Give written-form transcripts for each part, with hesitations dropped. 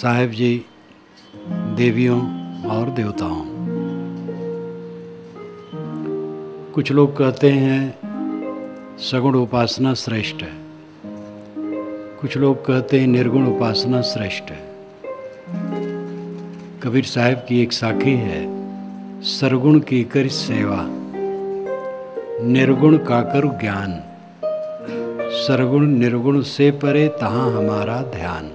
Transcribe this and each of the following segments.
साहेब जी, देवियों और देवताओं, कुछ लोग कहते हैं सगुण उपासना श्रेष्ठ है, कुछ लोग कहते हैं निर्गुण उपासना श्रेष्ठ है। कबीर साहब की एक साखी है, सरगुण की कर सेवा, निर्गुण का कर ज्ञान, सरगुण निर्गुण से परे तहाँ हमारा ध्यान।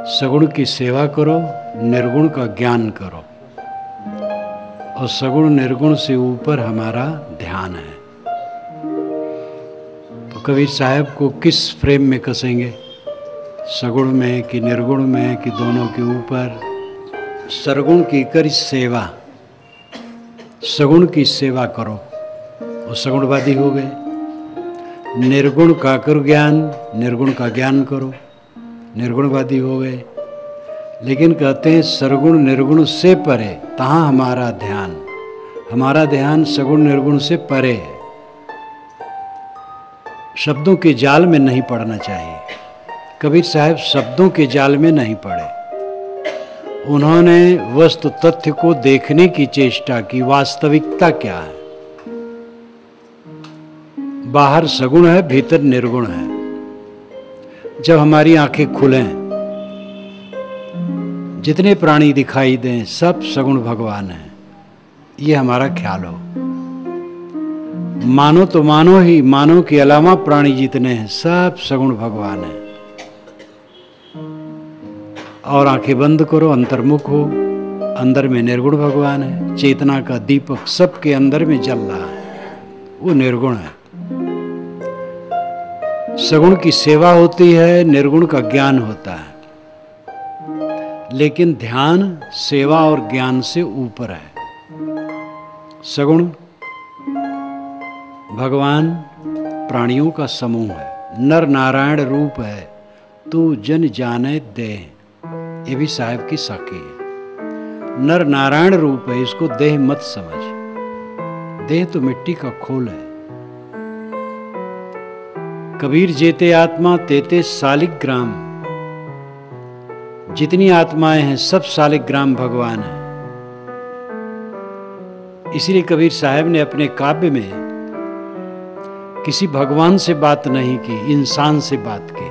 सगुण की सेवा करो, निर्गुण का ज्ञान करो, और सगुण निर्गुण से ऊपर हमारा ध्यान है। तो कबीर साहब को किस फ्रेम में कसेंगे, सगुण में कि निर्गुण में कि दोनों के ऊपर? सरगुण की कर सेवा, सगुण की सेवा करो और सगुणवादी हो गए। निर्गुण का कर ज्ञान, निर्गुण का ज्ञान करो, निर्गुणवादी हो गए। लेकिन कहते हैं सरगुण निर्गुण से परे तहाँ हमारा ध्यान, हमारा ध्यान सगुण निर्गुण से परे है। शब्दों के जाल में नहीं पड़ना चाहिए। कबीर साहब शब्दों के जाल में नहीं पड़े, उन्होंने वस्तु तथ्य को देखने की चेष्टा की, वास्तविकता क्या है। बाहर सगुण है, भीतर निर्गुण है। जब हमारी आंखें खुलें, जितने प्राणी दिखाई दें सब सगुण भगवान हैं, ये हमारा ख्याल हो। मानो तो मानो ही, मानो के अलावा प्राणी जितने हैं सब सगुण भगवान हैं। और आंखें बंद करो, अंतर्मुख हो, अंदर में निर्गुण भगवान है। चेतना का दीपक सबके अंदर में जल रहा है, वो निर्गुण है। सगुण की सेवा होती है, निर्गुण का ज्ञान होता है। लेकिन ध्यान सेवा और ज्ञान से ऊपर है। सगुण भगवान प्राणियों का समूह है, नर नारायण रूप है, तू जन जाने देह। ये भी साहब की साखी है। नर नारायण रूप है, इसको देह मत समझ। देह तो मिट्टी का खोल है। कबीर जेते आत्मा तेते सालिग्राम, जितनी आत्माएं हैं सब सालिग्राम भगवान है। इसलिए कबीर साहब ने अपने काव्य में किसी भगवान से बात नहीं की, इंसान से बात की।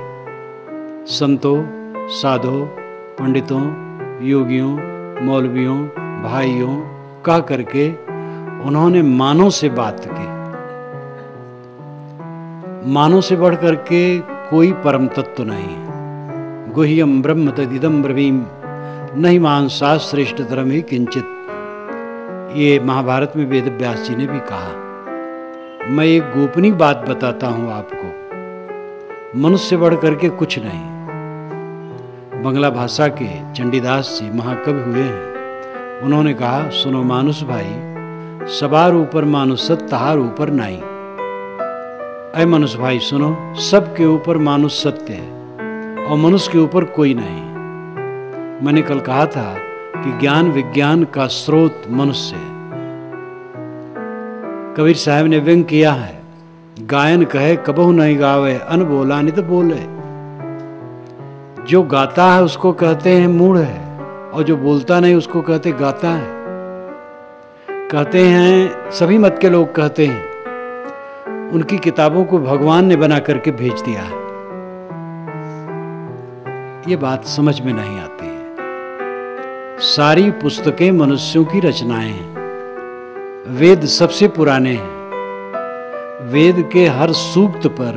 संतों, साधुओं, पंडितों, योगियों, मौलवियों, भाइयों कह करके उन्होंने मानव से बात की। मानव से बढ़ करके कोई परम तत्व नहीं है। गुह्यम ब्रह्म तदिदम ब्रवीम, नहीं मान शास्त्र तरम ही किंचित। ये महाभारत में वेद व्यास जी ने भी कहा। मैं एक गोपनीय बात बताता हूं आपको, मनुष्य से बढ़ करके कुछ नहीं। बंगला भाषा के चंडीदास जी महाकवि हुए हैं। उन्होंने कहा, सुनो मानुष भाई, सबार ऊपर मानुषत तहार ऊपर नाई। अय मनुष्य भाई सुनो, सबके ऊपर मानुष सत्य है और मनुष्य के ऊपर कोई नहीं। मैंने कल कहा था कि ज्ञान विज्ञान का स्रोत मनुष्य है। कबीर साहब ने व्यंग किया है, गायन कहे कबहु नहीं गावे, अन बोला नित बोले। जो गाता है उसको कहते हैं मूढ़ है, और जो बोलता नहीं उसको कहते गाता है। कहते हैं, सभी मत के लोग कहते हैं उनकी किताबों को भगवान ने बना करके भेज दिया है। ये बात समझ में नहीं आती है। सारी पुस्तकें मनुष्यों की रचनाएं हैं। वेद सबसे पुराने हैं। वेद के हर सूक्त पर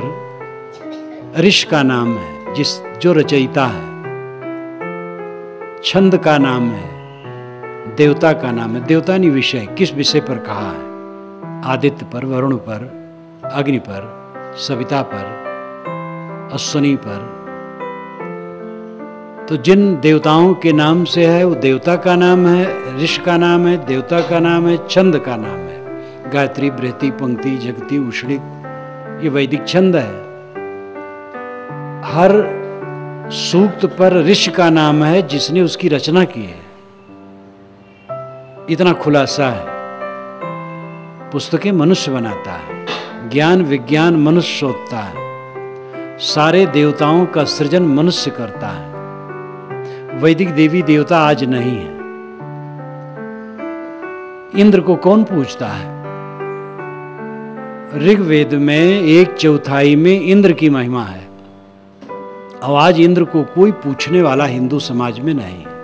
ऋषि का नाम है, जो रचयिता है। छंद का नाम है, देवता का नाम है। देवता नहीं विषय, किस विषय पर कहा है? आदित्य पर, वरुण पर, अग्नि पर, सविता पर, अश्वनी पर। तो जिन देवताओं के नाम से है वो देवता का नाम है, ऋषि का नाम है, देवता का नाम है, छंद का नाम है। गायत्री, बृहति, पंक्ति, जगती, उषणिक, ये वैदिक छंद है। हर सूक्त पर ऋषि का नाम है जिसने उसकी रचना की है। इतना खुलासा है। पुस्तकें मनुष्य बनाता है, ज्ञान विज्ञान मनुष्य शोधता है। सारे देवताओं का सृजन मनुष्य करता है। वैदिक देवी देवता आज नहीं है। इंद्र को कौन पूजता है? ऋग्वेद में 1/4 में इंद्र की महिमा है, और आज इंद्र को कोई पूछने वाला हिंदू समाज में नहीं है।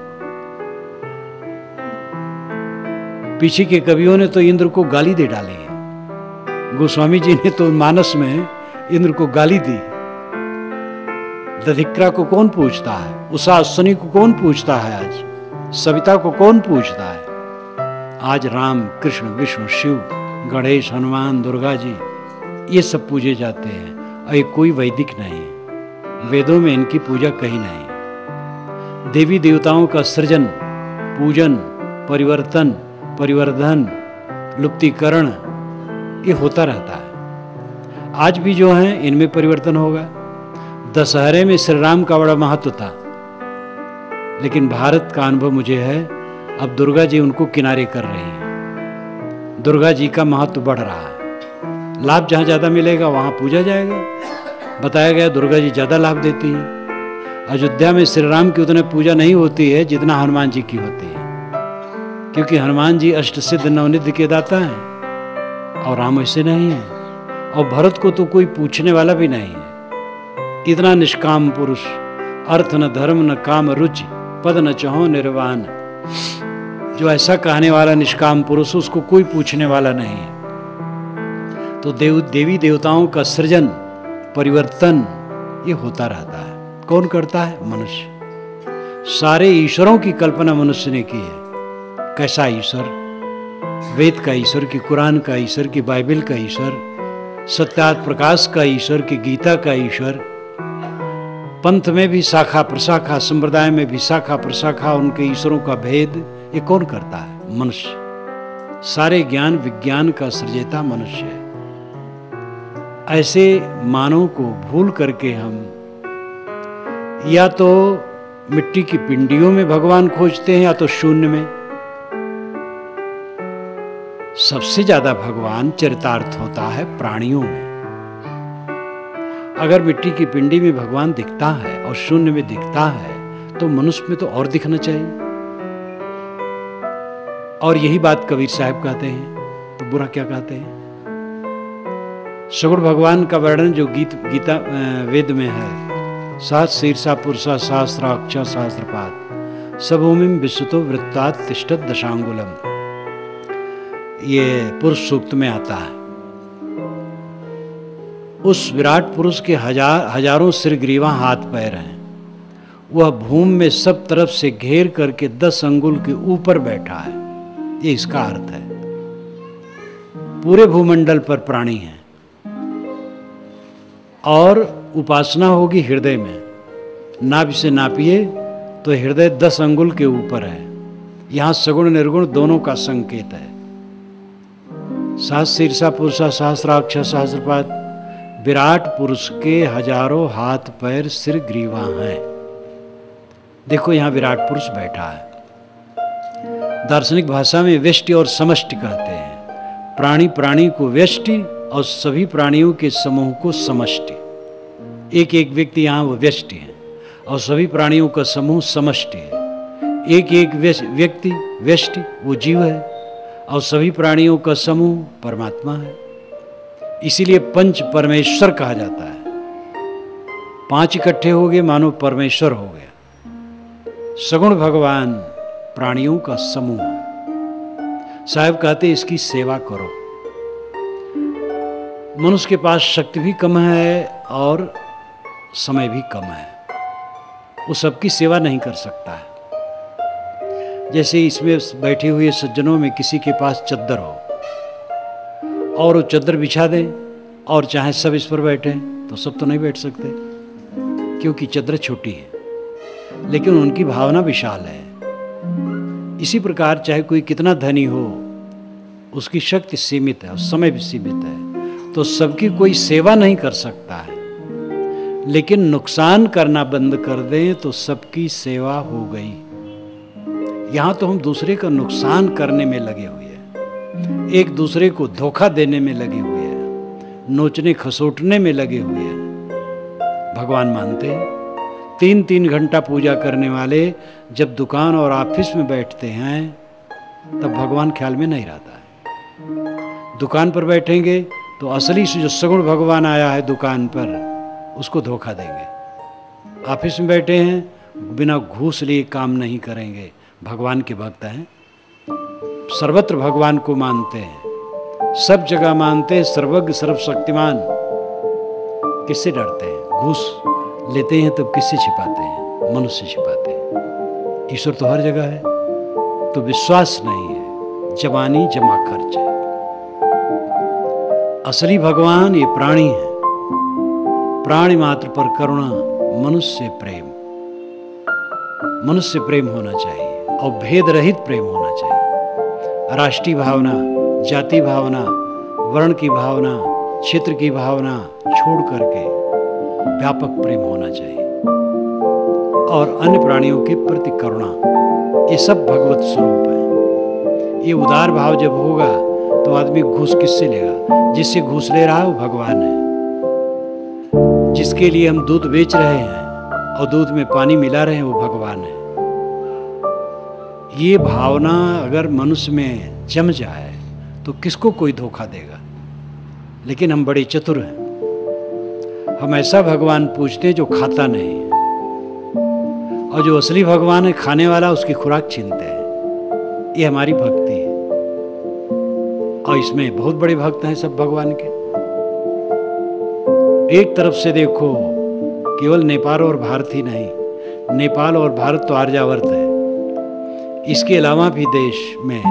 पीछे के कवियों ने तो इंद्र को गाली दे डाली है। गोस्वामी जी ने तो मानस में इंद्र को गाली दी। दधिक्रा को कौन पूछता है? उषा अश्विनी को कौन पूछता है? आज सविता को कौन पूछता है? आज राम, कृष्ण, विष्णु, शिव, गणेश, हनुमान, दुर्गा जी, ये सब पूजे जाते हैं, और ये कोई वैदिक नहीं है। वेदों में इनकी पूजा कहीं नहीं। देवी देवताओं का सृजन, पूजन, परिवर्तन, परिवर्धन, लुप्तीकरण, ये होता रहता है। आज भी जो है इनमें परिवर्तन होगा। दशहरे में श्री राम का बड़ा महत्व था, लेकिन भारत का अनुभव मुझे है, अब दुर्गा जी उनको किनारे कर रही हैं। दुर्गा जी का महत्व बढ़ रहा है। लाभ जहाँ ज़्यादा मिलेगा वहाँ पूजा जाएगा। बताया गया दुर्गा जी ज़्यादा लाभ देती हैं। अयोध्या में श्री राम की उतने पूजा नहीं होती है जितना हनुमान जी की होती है, क्योंकि हनुमान जी अष्ट सिद्ध नवनिधि के दाता हैं और राम ऐसे नहीं है। और भरत को तो कोई पूछने वाला भी नहीं है। इतना निष्काम पुरुष, अर्थ न धर्म न काम रुचि, पद न चहो निर्वाण, जो ऐसा कहने वाला निष्काम पुरुष, उसको कोई पूछने वाला नहीं है। तो देवी देवताओं का सृजन, परिवर्तन, ये होता रहता है। कौन करता है? मनुष्य। सारे ईश्वरों की कल्पना मनुष्य ने की है। कैसा ईश्वर? वेद का ईश्वर, की कुरान का ईश्वर, की बाइबल का ईश्वर, सत्यात प्रकाश का ईश्वर, की गीता का ईश्वर। पंथ में भी शाखा प्रशाखा, संप्रदाय में भी शाखा प्रशाखा, उनके ईश्वरों का भेद ये कौन करता है? मनुष्य। सारे ज्ञान विज्ञान का सृजेता मनुष्य है। ऐसे मानव को भूल करके हम या तो मिट्टी की पिंडियों में भगवान खोजते हैं, या तो शून्य में। सबसे ज्यादा भगवान चरितार्थ होता है प्राणियों में। अगर मिट्टी की पिंडी में भगवान दिखता है और शून्य में दिखता है, तो मनुष्य में तो और दिखना चाहिए। और यही बात कबीर साहब कहते हैं, तो बुरा क्या कहते हैं? सगुण भगवान का वर्णन जो गीता वेद में है, सात शीर्षा पुरुषा सहस्राक्ष सहस्रपाद, सबभूमिम विश्वतो वृत्तात् तिष्ठत् दशांगुलम, ये पुरुष सूक्त में आता है। उस विराट पुरुष के हजारों सिर ग्रीवा हाथ पैर हैं। वह भूमि में सब तरफ से घेर करके 10 अंगुल के ऊपर बैठा है, ये इसका अर्थ है। पूरे भूमंडल पर प्राणी हैं, और उपासना होगी हृदय में। नाभि से नापिए तो हृदय 10 अंगुल के ऊपर है। यहां सगुण निर्गुण दोनों का संकेत है। सात शीर्षा पुरुषा सहस्राक्ष सहस्रपाद, विराट पुरुष के हजारों हाथ पैर सिर ग्रीवा हैं। देखो यहां विराट पुरुष बैठा है। दार्शनिक भाषा में व्यष्टि और समष्टि कहते हैं। प्राणी प्राणी को व्यष्टि और सभी प्राणियों के समूह को समष्टि। एक एक व्यक्ति यहाँ वो व्यष्टि है, और सभी प्राणियों का समूह समष्टि है। एक एक व्यक्ति व्यष्टि वो जीव है, और सभी प्राणियों का समूह परमात्मा है। इसीलिए पंच परमेश्वर कहा जाता है। 5 इकट्ठे हो गए मानो परमेश्वर हो गया। सगुण भगवान प्राणियों का समूह है। साहब कहते इसकी सेवा करो। मनुष्य के पास शक्ति भी कम है और समय भी कम है, वो सबकी सेवा नहीं कर सकता है। जैसे इसमें बैठे हुए सज्जनों में किसी के पास चद्दर हो और वो चद्दर बिछा दें और चाहे सब इस पर बैठे, तो सब तो नहीं बैठ सकते, क्योंकि चद्दर छोटी है, लेकिन उनकी भावना विशाल है। इसी प्रकार चाहे कोई कितना धनी हो, उसकी शक्ति सीमित है और समय भी सीमित है, तो सबकी कोई सेवा नहीं कर सकता है। लेकिन नुकसान करना बंद कर दें तो सबकी सेवा हो गई। यहाँ तो हम दूसरे का नुकसान करने में लगे हुए हैं, एक दूसरे को धोखा देने में लगे हुए हैं, नोचने खसोटने में लगे हुए हैं। भगवान मानते हैं 3-3 घंटा पूजा करने वाले जब दुकान और ऑफिस में बैठते हैं तब भगवान ख्याल में नहीं रहता है। दुकान पर बैठेंगे तो असली जो सगुण भगवान आया है दुकान पर उसको धोखा देंगे। ऑफिस में बैठे हैं, बिना घूस लिए काम नहीं करेंगे, भगवान के भक्त हैं, सर्वत्र भगवान को मानते हैं, सब जगह मानते हैं, सर्वज्ञ सर्वशक्तिमान। किससे डरते हैं? घूस लेते हैं तब किससे छिपाते हैं? मनुष्य छिपाते हैं। ईश्वर तो हर जगह है, तो विश्वास नहीं है, जवानी जमा खर्च है। असली भगवान ये प्राणी है, प्राणी मात्र पर करुणा, मनुष्य प्रेम। मनुष्य प्रेम होना चाहिए और भेद रहित प्रेम होना चाहिए। राष्ट्रीय भावना, जाति भावना, वर्ण की भावना, क्षेत्र की भावना छोड़ करके व्यापक प्रेम होना चाहिए और अन्य प्राणियों के प्रति करुणा, ये सब भगवत स्वरूप है। ये उदार भाव जब होगा तो आदमी घूस किससे लेगा? जिससे घूस ले रहा है वो भगवान है। जिसके लिए हम दूध बेच रहे हैं और दूध में पानी मिला रहे हैं वो भगवान है। ये भावना अगर मनुष्य में जम जाए तो किसको कोई धोखा देगा? लेकिन हम बड़े चतुर हैं, हम ऐसा भगवान पूछते हैं जो खाता नहीं है, और जो असली भगवान है खाने वाला उसकी खुराक छीनते हैं। ये हमारी भक्ति है और इसमें बहुत बड़े भक्त हैं सब भगवान के। एक तरफ से देखो, केवल नेपाल और भारत ही नहीं, नेपाल और भारत तो आर्यावर्त है, इसके अलावा भी देश में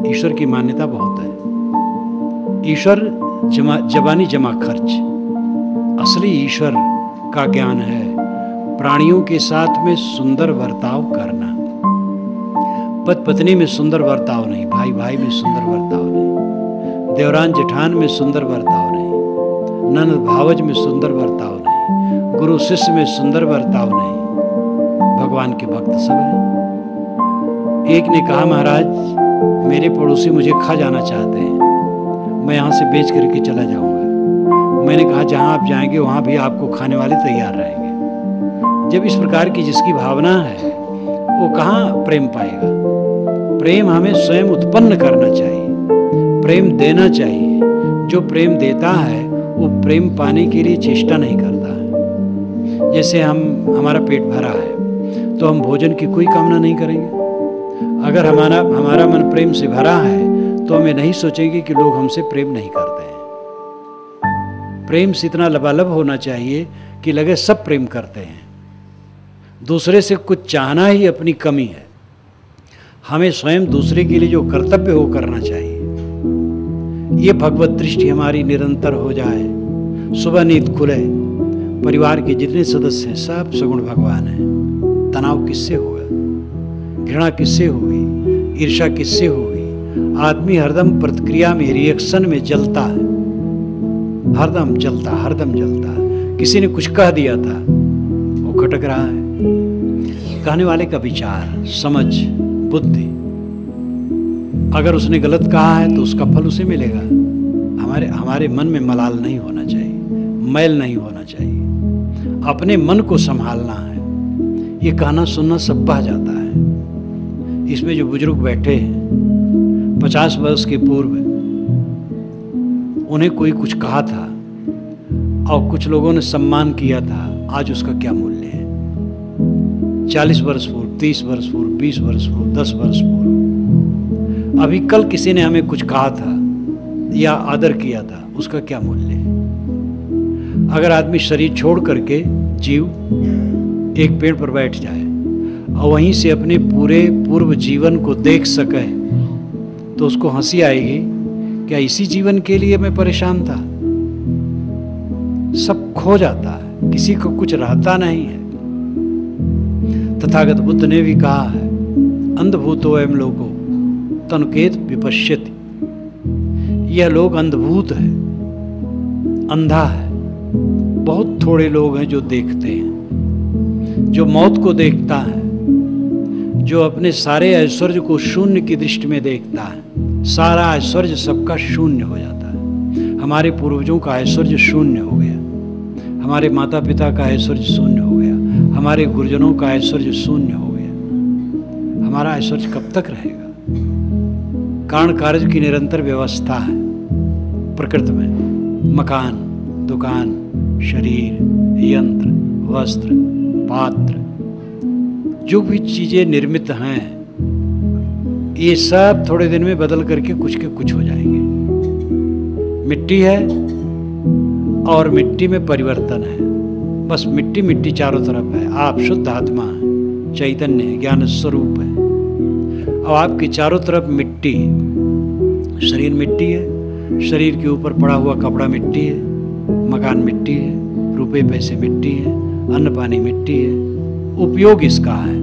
ईश्वर की मान्यता बहुत है। ईश्वर जबानी जमा खर्च, असली ईश्वर का ज्ञान है प्राणियों के साथ में सुंदर बर्ताव करना। पति पत्नी में सुंदर बर्ताव नहीं, भाई भाई में सुंदर बर्ताव नहीं, देवरान जेठान में सुंदर बर्ताव नहीं, ननद भावज में सुंदर बर्ताव नहीं, गुरु शिष्य में सुंदर बर्ताव नहीं। भगवान के भक्त सब हैं। एक ने कहा, महाराज मेरे पड़ोसी मुझे खा जाना चाहते हैं, मैं यहाँ से बेच करके चला जाऊँगा। मैंने कहा जहाँ आप जाएंगे वहाँ भी आपको खाने वाले तैयार रहेंगे। जब इस प्रकार की जिसकी भावना है वो कहाँ प्रेम पाएगा? प्रेम हमें स्वयं उत्पन्न करना चाहिए, प्रेम देना चाहिए। जो प्रेम देता है वो प्रेम पाने के लिए चेष्टा नहीं करता है। जैसे हमारा पेट भरा है तो हम भोजन की कोई कामना नहीं करेंगे। अगर हमारा मन प्रेम से भरा है तो हमें नहीं सोचेंगे कि लोग हमसे प्रेम नहीं करते हैं। प्रेम से इतना लबालब होना चाहिए कि लगे सब प्रेम करते हैं। दूसरे से कुछ चाहना ही अपनी कमी है। हमें स्वयं दूसरे के लिए जो कर्तव्य हो करना चाहिए। ये भगवत दृष्टि हमारी निरंतर हो जाए। सुबह नींद खुले, परिवार के जितने सदस्य हैं सब सगुण भगवान हैं। तनाव किससे होगा? घृणा किससे होगी? ईर्ष्या किससे होगी? आदमी हरदम प्रतिक्रिया में, रिएक्शन में जलता है, हरदम जलता। किसी ने कुछ कह दिया था, वो खटक रहा है। कहने वाले का विचार, समझ, बुद्धि, अगर उसने गलत कहा है तो उसका फल उसे मिलेगा। हमारे मन में मलाल नहीं होना चाहिए, मैल नहीं होना चाहिए। अपने मन को संभालना है। ये कहना सुनना सब बह जाता है। इसमें जो बुजुर्ग बैठे हैं 50 वर्ष के पूर्व, उन्हें कोई कुछ कहा था और कुछ लोगों ने सम्मान किया था, आज उसका क्या मूल्य है? 40 वर्ष पूर्व, 30 वर्ष पूर्व, 20 वर्ष पूर्व, 10 वर्ष पूर्व, अभी कल किसी ने हमें कुछ कहा था या आदर किया था, उसका क्या मूल्य है? अगर आदमी शरीर छोड़ करके जीव एक पेड़ पर बैठ जाए और वहीं से अपने पूरे पूर्व जीवन को देख सके तो उसको हंसी आएगी, क्या इसी जीवन के लिए मैं परेशान था? सब खो जाता है, किसी को कुछ रहता नहीं है। तथागत बुद्ध ने भी कहा है, अंधभूतो अयं लोको तनुकेत विपश्यति। यह लोग अंधभूत है, अंधा है। बहुत थोड़े लोग हैं जो देखते हैं, जो मौत को देखता है, जो अपने सारे ऐश्वर्य को शून्य की दृष्टि में देखता है। सारा ऐश्वर्य सबका शून्य हो जाता है। हमारे पूर्वजों का ऐश्वर्य शून्य हो गया, हमारे माता पिता का ऐश्वर्य शून्य हो गया, हमारे गुरुजनों का ऐश्वर्य शून्य हो गया। हमारा ऐश्वर्य कब तक रहेगा? कारण कार्य की निरंतर व्यवस्था है प्रकृति में। मकान, दुकान, शरीर, यंत्र, वस्त्र, पात्र, जो भी चीजें निर्मित हैं, ये सब थोड़े दिन में बदल करके कुछ के कुछ हो जाएंगे। मिट्टी है और मिट्टी में परिवर्तन है। बस मिट्टी मिट्टी चारों तरफ है। आप शुद्ध आत्मा है, चैतन्य ज्ञान स्वरूप है। अब आपकी चारों तरफ मिट्टी, शरीर मिट्टी है, शरीर के ऊपर पड़ा हुआ कपड़ा मिट्टी है, मकान मिट्टी है, रुपए पैसे मिट्टी है, अन्न पानी मिट्टी है। उपयोग इसका है।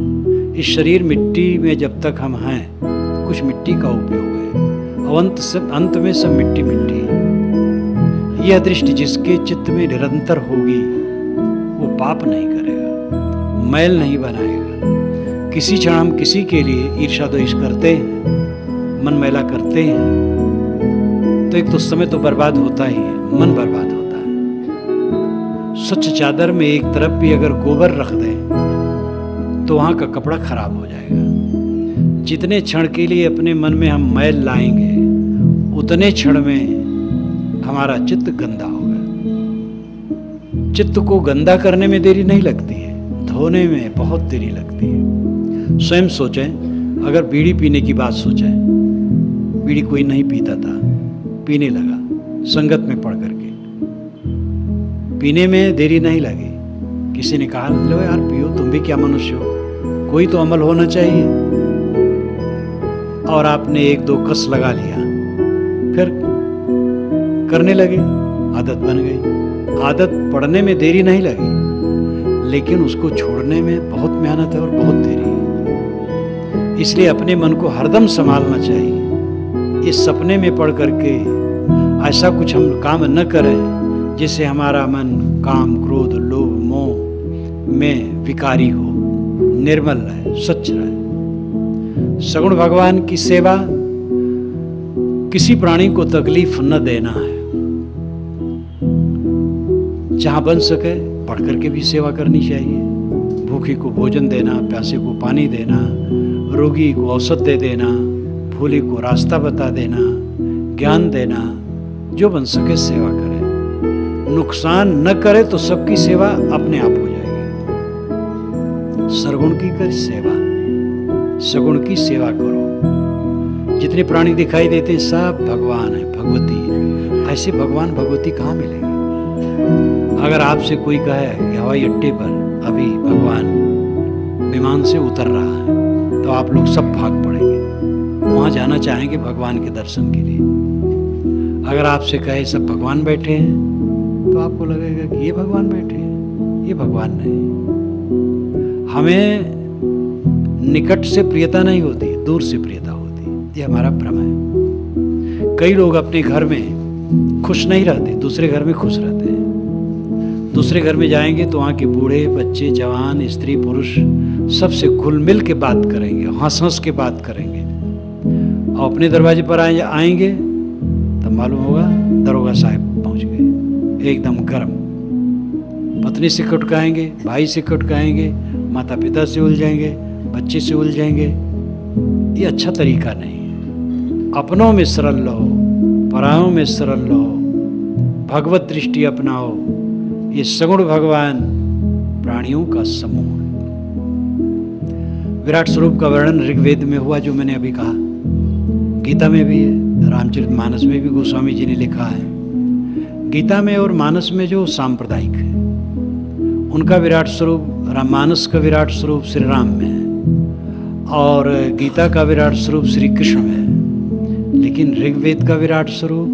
इस शरीर मिट्टी में जब तक हम हैं, कुछ मिट्टी का उपयोग है। अब अंत में सब मिट्टी मिट्टी है। यह दृष्टि जिसके चित्त में निरंतर होगी, वो पाप नहीं करेगा, मैल नहीं बनाएगा। किसी क्षण हम किसी के लिए ईर्ष्या द्वेष करते हैं, मन मैला करते हैं, तो एक तो समय तो बर्बाद होता ही है, मन बर्बाद होता है। स्वच्छ चादर में एक तरफ भी अगर गोबर रख दें तो वहाँ का कपड़ा खराब हो जाएगा। जितने क्षण के लिए अपने मन में हम मैल लाएंगे, उतने क्षण में हमारा चित्त गंदा होगा। चित्त को गंदा करने में देरी नहीं लगती है, धोने में बहुत देरी लगती है। स्वयं सोचें, अगर बीड़ी पीने की बात सोचें, बीड़ी कोई नहीं पीता था, पीने लगा संगत में पढ़ करके, पीने में देरी नहीं लगी। किसी ने कहा, लो यार पियो, तुम भी क्या मनुष्य हो, कोई तो अमल होना चाहिए। और आपने एक दो कस लगा लिया, फिर करने लगे, आदत बन गई। आदत पड़ने में देरी नहीं लगी, लेकिन उसको छोड़ने में बहुत मेहनत है और बहुत देरी है। इसलिए अपने मन को हरदम संभालना चाहिए। इस सपने में पड़ करके ऐसा कुछ हम काम न करें जिससे हमारा मन काम, क्रोध, लोभ, मोह में विकारी हो, निर्मल रहे, स्वच्छ रहे। सगुण भगवान की सेवा, किसी प्राणी को तकलीफ न देना है। जहां बन सके पढ़ करके भी सेवा करनी चाहिए। भूखे को भोजन देना, प्यासे को पानी देना, रोगी को औषध दे देना, भूले को रास्ता बता देना, ज्ञान देना, जो बन सके सेवा करे। नुकसान न करे तो सबकी सेवा अपने आप हो जाएगी। सरगुण की कर सेवा, सगुण की सेवा करो। जितने प्राणी दिखाई देते हैं सब भगवान है, भगवती है। ऐसे भगवान भगवती कहाँ मिलेंगे? अगर आपसे कोई कहे कि हवाई अड्डे पर अभी भगवान विमान से उतर रहा है, तो आप लोग सब भाग पड़ेंगे, वहाँ जाना चाहेंगे भगवान के दर्शन के लिए। अगर आपसे कहे सब भगवान बैठे हैं, तो आपको लगेगा कि ये भगवान बैठे हैं, ये भगवान नहीं। हमें निकट से प्रियता नहीं होती, दूर से प्रियता होती, ये हमारा भ्रम है। कई लोग अपने घर में खुश नहीं रहते, दूसरे घर में खुश रहते हैं। दूसरे घर में जाएंगे तो वहाँ के बूढ़े, बच्चे, जवान, स्त्री, पुरुष सबसे घुल मिल के बात करेंगे, हंस हंस के बात करेंगे। और अपने दरवाजे पर आएंगे तब मालूम होगा दरोगा साहब पहुँच गए, एकदम गर्म। पत्नी से खटकाएंगे, भाई से खटकाएंगे, माता पिता से उलझेंगे, बच्चे से उलझेंगे। ये अच्छा तरीका नहीं है। अपनों में सरल रहो, परायों में सरल रहो, भगवत दृष्टि अपनाओ। ये सगुण भगवान प्राणियों का समूह है। विराट स्वरूप का वर्णन ऋग्वेद में हुआ, जो मैंने अभी कहा, गीता में भी है, रामचरितमानस में भी गोस्वामी जी ने लिखा है। गीता में और मानस में जो सांप्रदायिक है, उनका विराट स्वरूप, मानस का विराट स्वरूप श्री राम में है और गीता का विराट स्वरूप श्री कृष्ण में है। लेकिन ऋग्वेद का विराट स्वरूप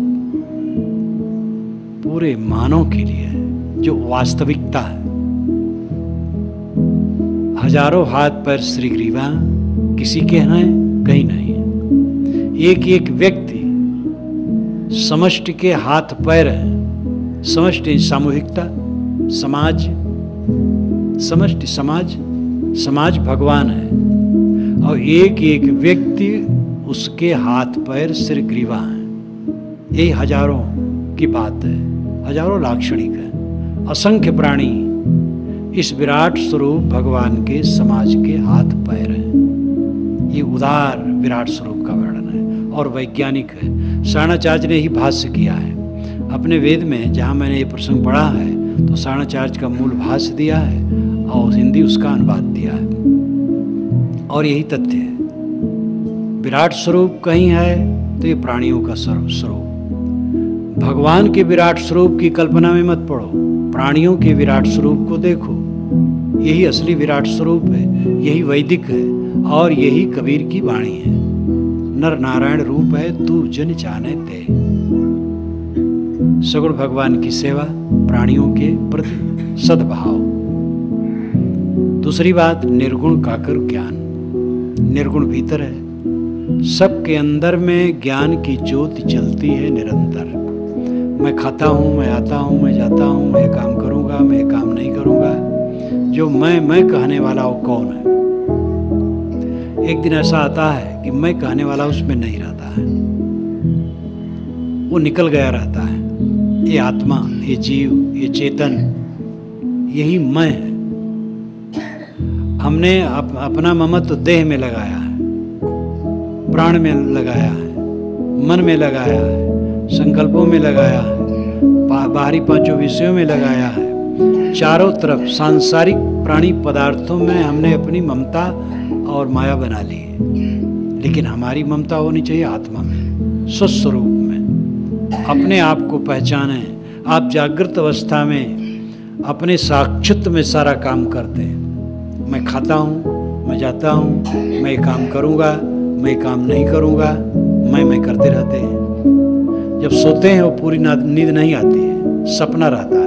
पूरे मानव के लिए है, जो वास्तविकता है। हजारों हाथ पैर श्री ग्रीवा किसी के हैं, कहीं नहीं है। एक एक व्यक्ति समष्टि के हाथ पैर हैं। समष्टि सामूहिकता, समाज, समष्टि समाज, समाज भगवान है और एक एक व्यक्ति उसके हाथ पैर सिर ग्रीवा हैं। ये हजारों की बात है, हजारों लाक्षणिक है, असंख्य प्राणी इस विराट स्वरूप भगवान के समाज के हाथ पैर हैं। ये उदार विराट स्वरूप का वर्णन है और वैज्ञानिक है। सारणाचार्य ने ही भाष्य किया है अपने वेद में। जहाँ मैंने ये प्रसंग पढ़ा है तो सारणाचार्य का मूल भाष्य दिया है और हिंदी उसका अनुवाद दिया है। और यही तथ्य है, विराट स्वरूप कहीं है तो ये प्राणियों का स्वरूप। भगवान के विराट स्वरूप की कल्पना में मत पड़ो, प्राणियों के विराट स्वरूप को देखो। यही असली विराट स्वरूप है, यही वैदिक है और यही कबीर की वाणी है। नर नारायण रूप है तू जन जाने ते। सगुण भगवान की सेवा, प्राणियों के प्रति सद्भाव। दूसरी बात, निर्गुण काकर ज्ञान। निर्गुण भीतर है, सबके अंदर में ज्ञान की ज्योति जलती है निरंतर। मैं खाता हूँ, मैं आता हूँ, मैं जाता हूँ, मैं काम करूँगा, मैं काम नहीं करूँगा। जो मैं कहने वाला वो कौन है? एक दिन ऐसा आता है कि मैं कहने वाला उसमें नहीं रहता है, वो निकल गया रहता है। ये आत्मा, ये जीव, ये चेतन, यही मैं है। हमने अपना ममत्व देह में लगाया है, प्राण में लगाया है, मन में लगाया है, संकल्पों में लगाया है, बाहरी पांचों विषयों में लगाया है। चारों तरफ सांसारिक प्राणी पदार्थों में हमने अपनी ममता और माया बना ली है। लेकिन हमारी ममता होनी चाहिए आत्मा में, स्वस्वरूप में। अपने आप को पहचाने। आप जागृत अवस्था में अपने साक्षित्व में सारा काम करते हैं। मैं खाता हूँ, मैं जाता हूँ, मैं काम करूँगा, मैं काम नहीं करूँगा, मैं करते रहते हैं। जब सोते हैं वो पूरी नींद नहीं आती है, सपना रहता है।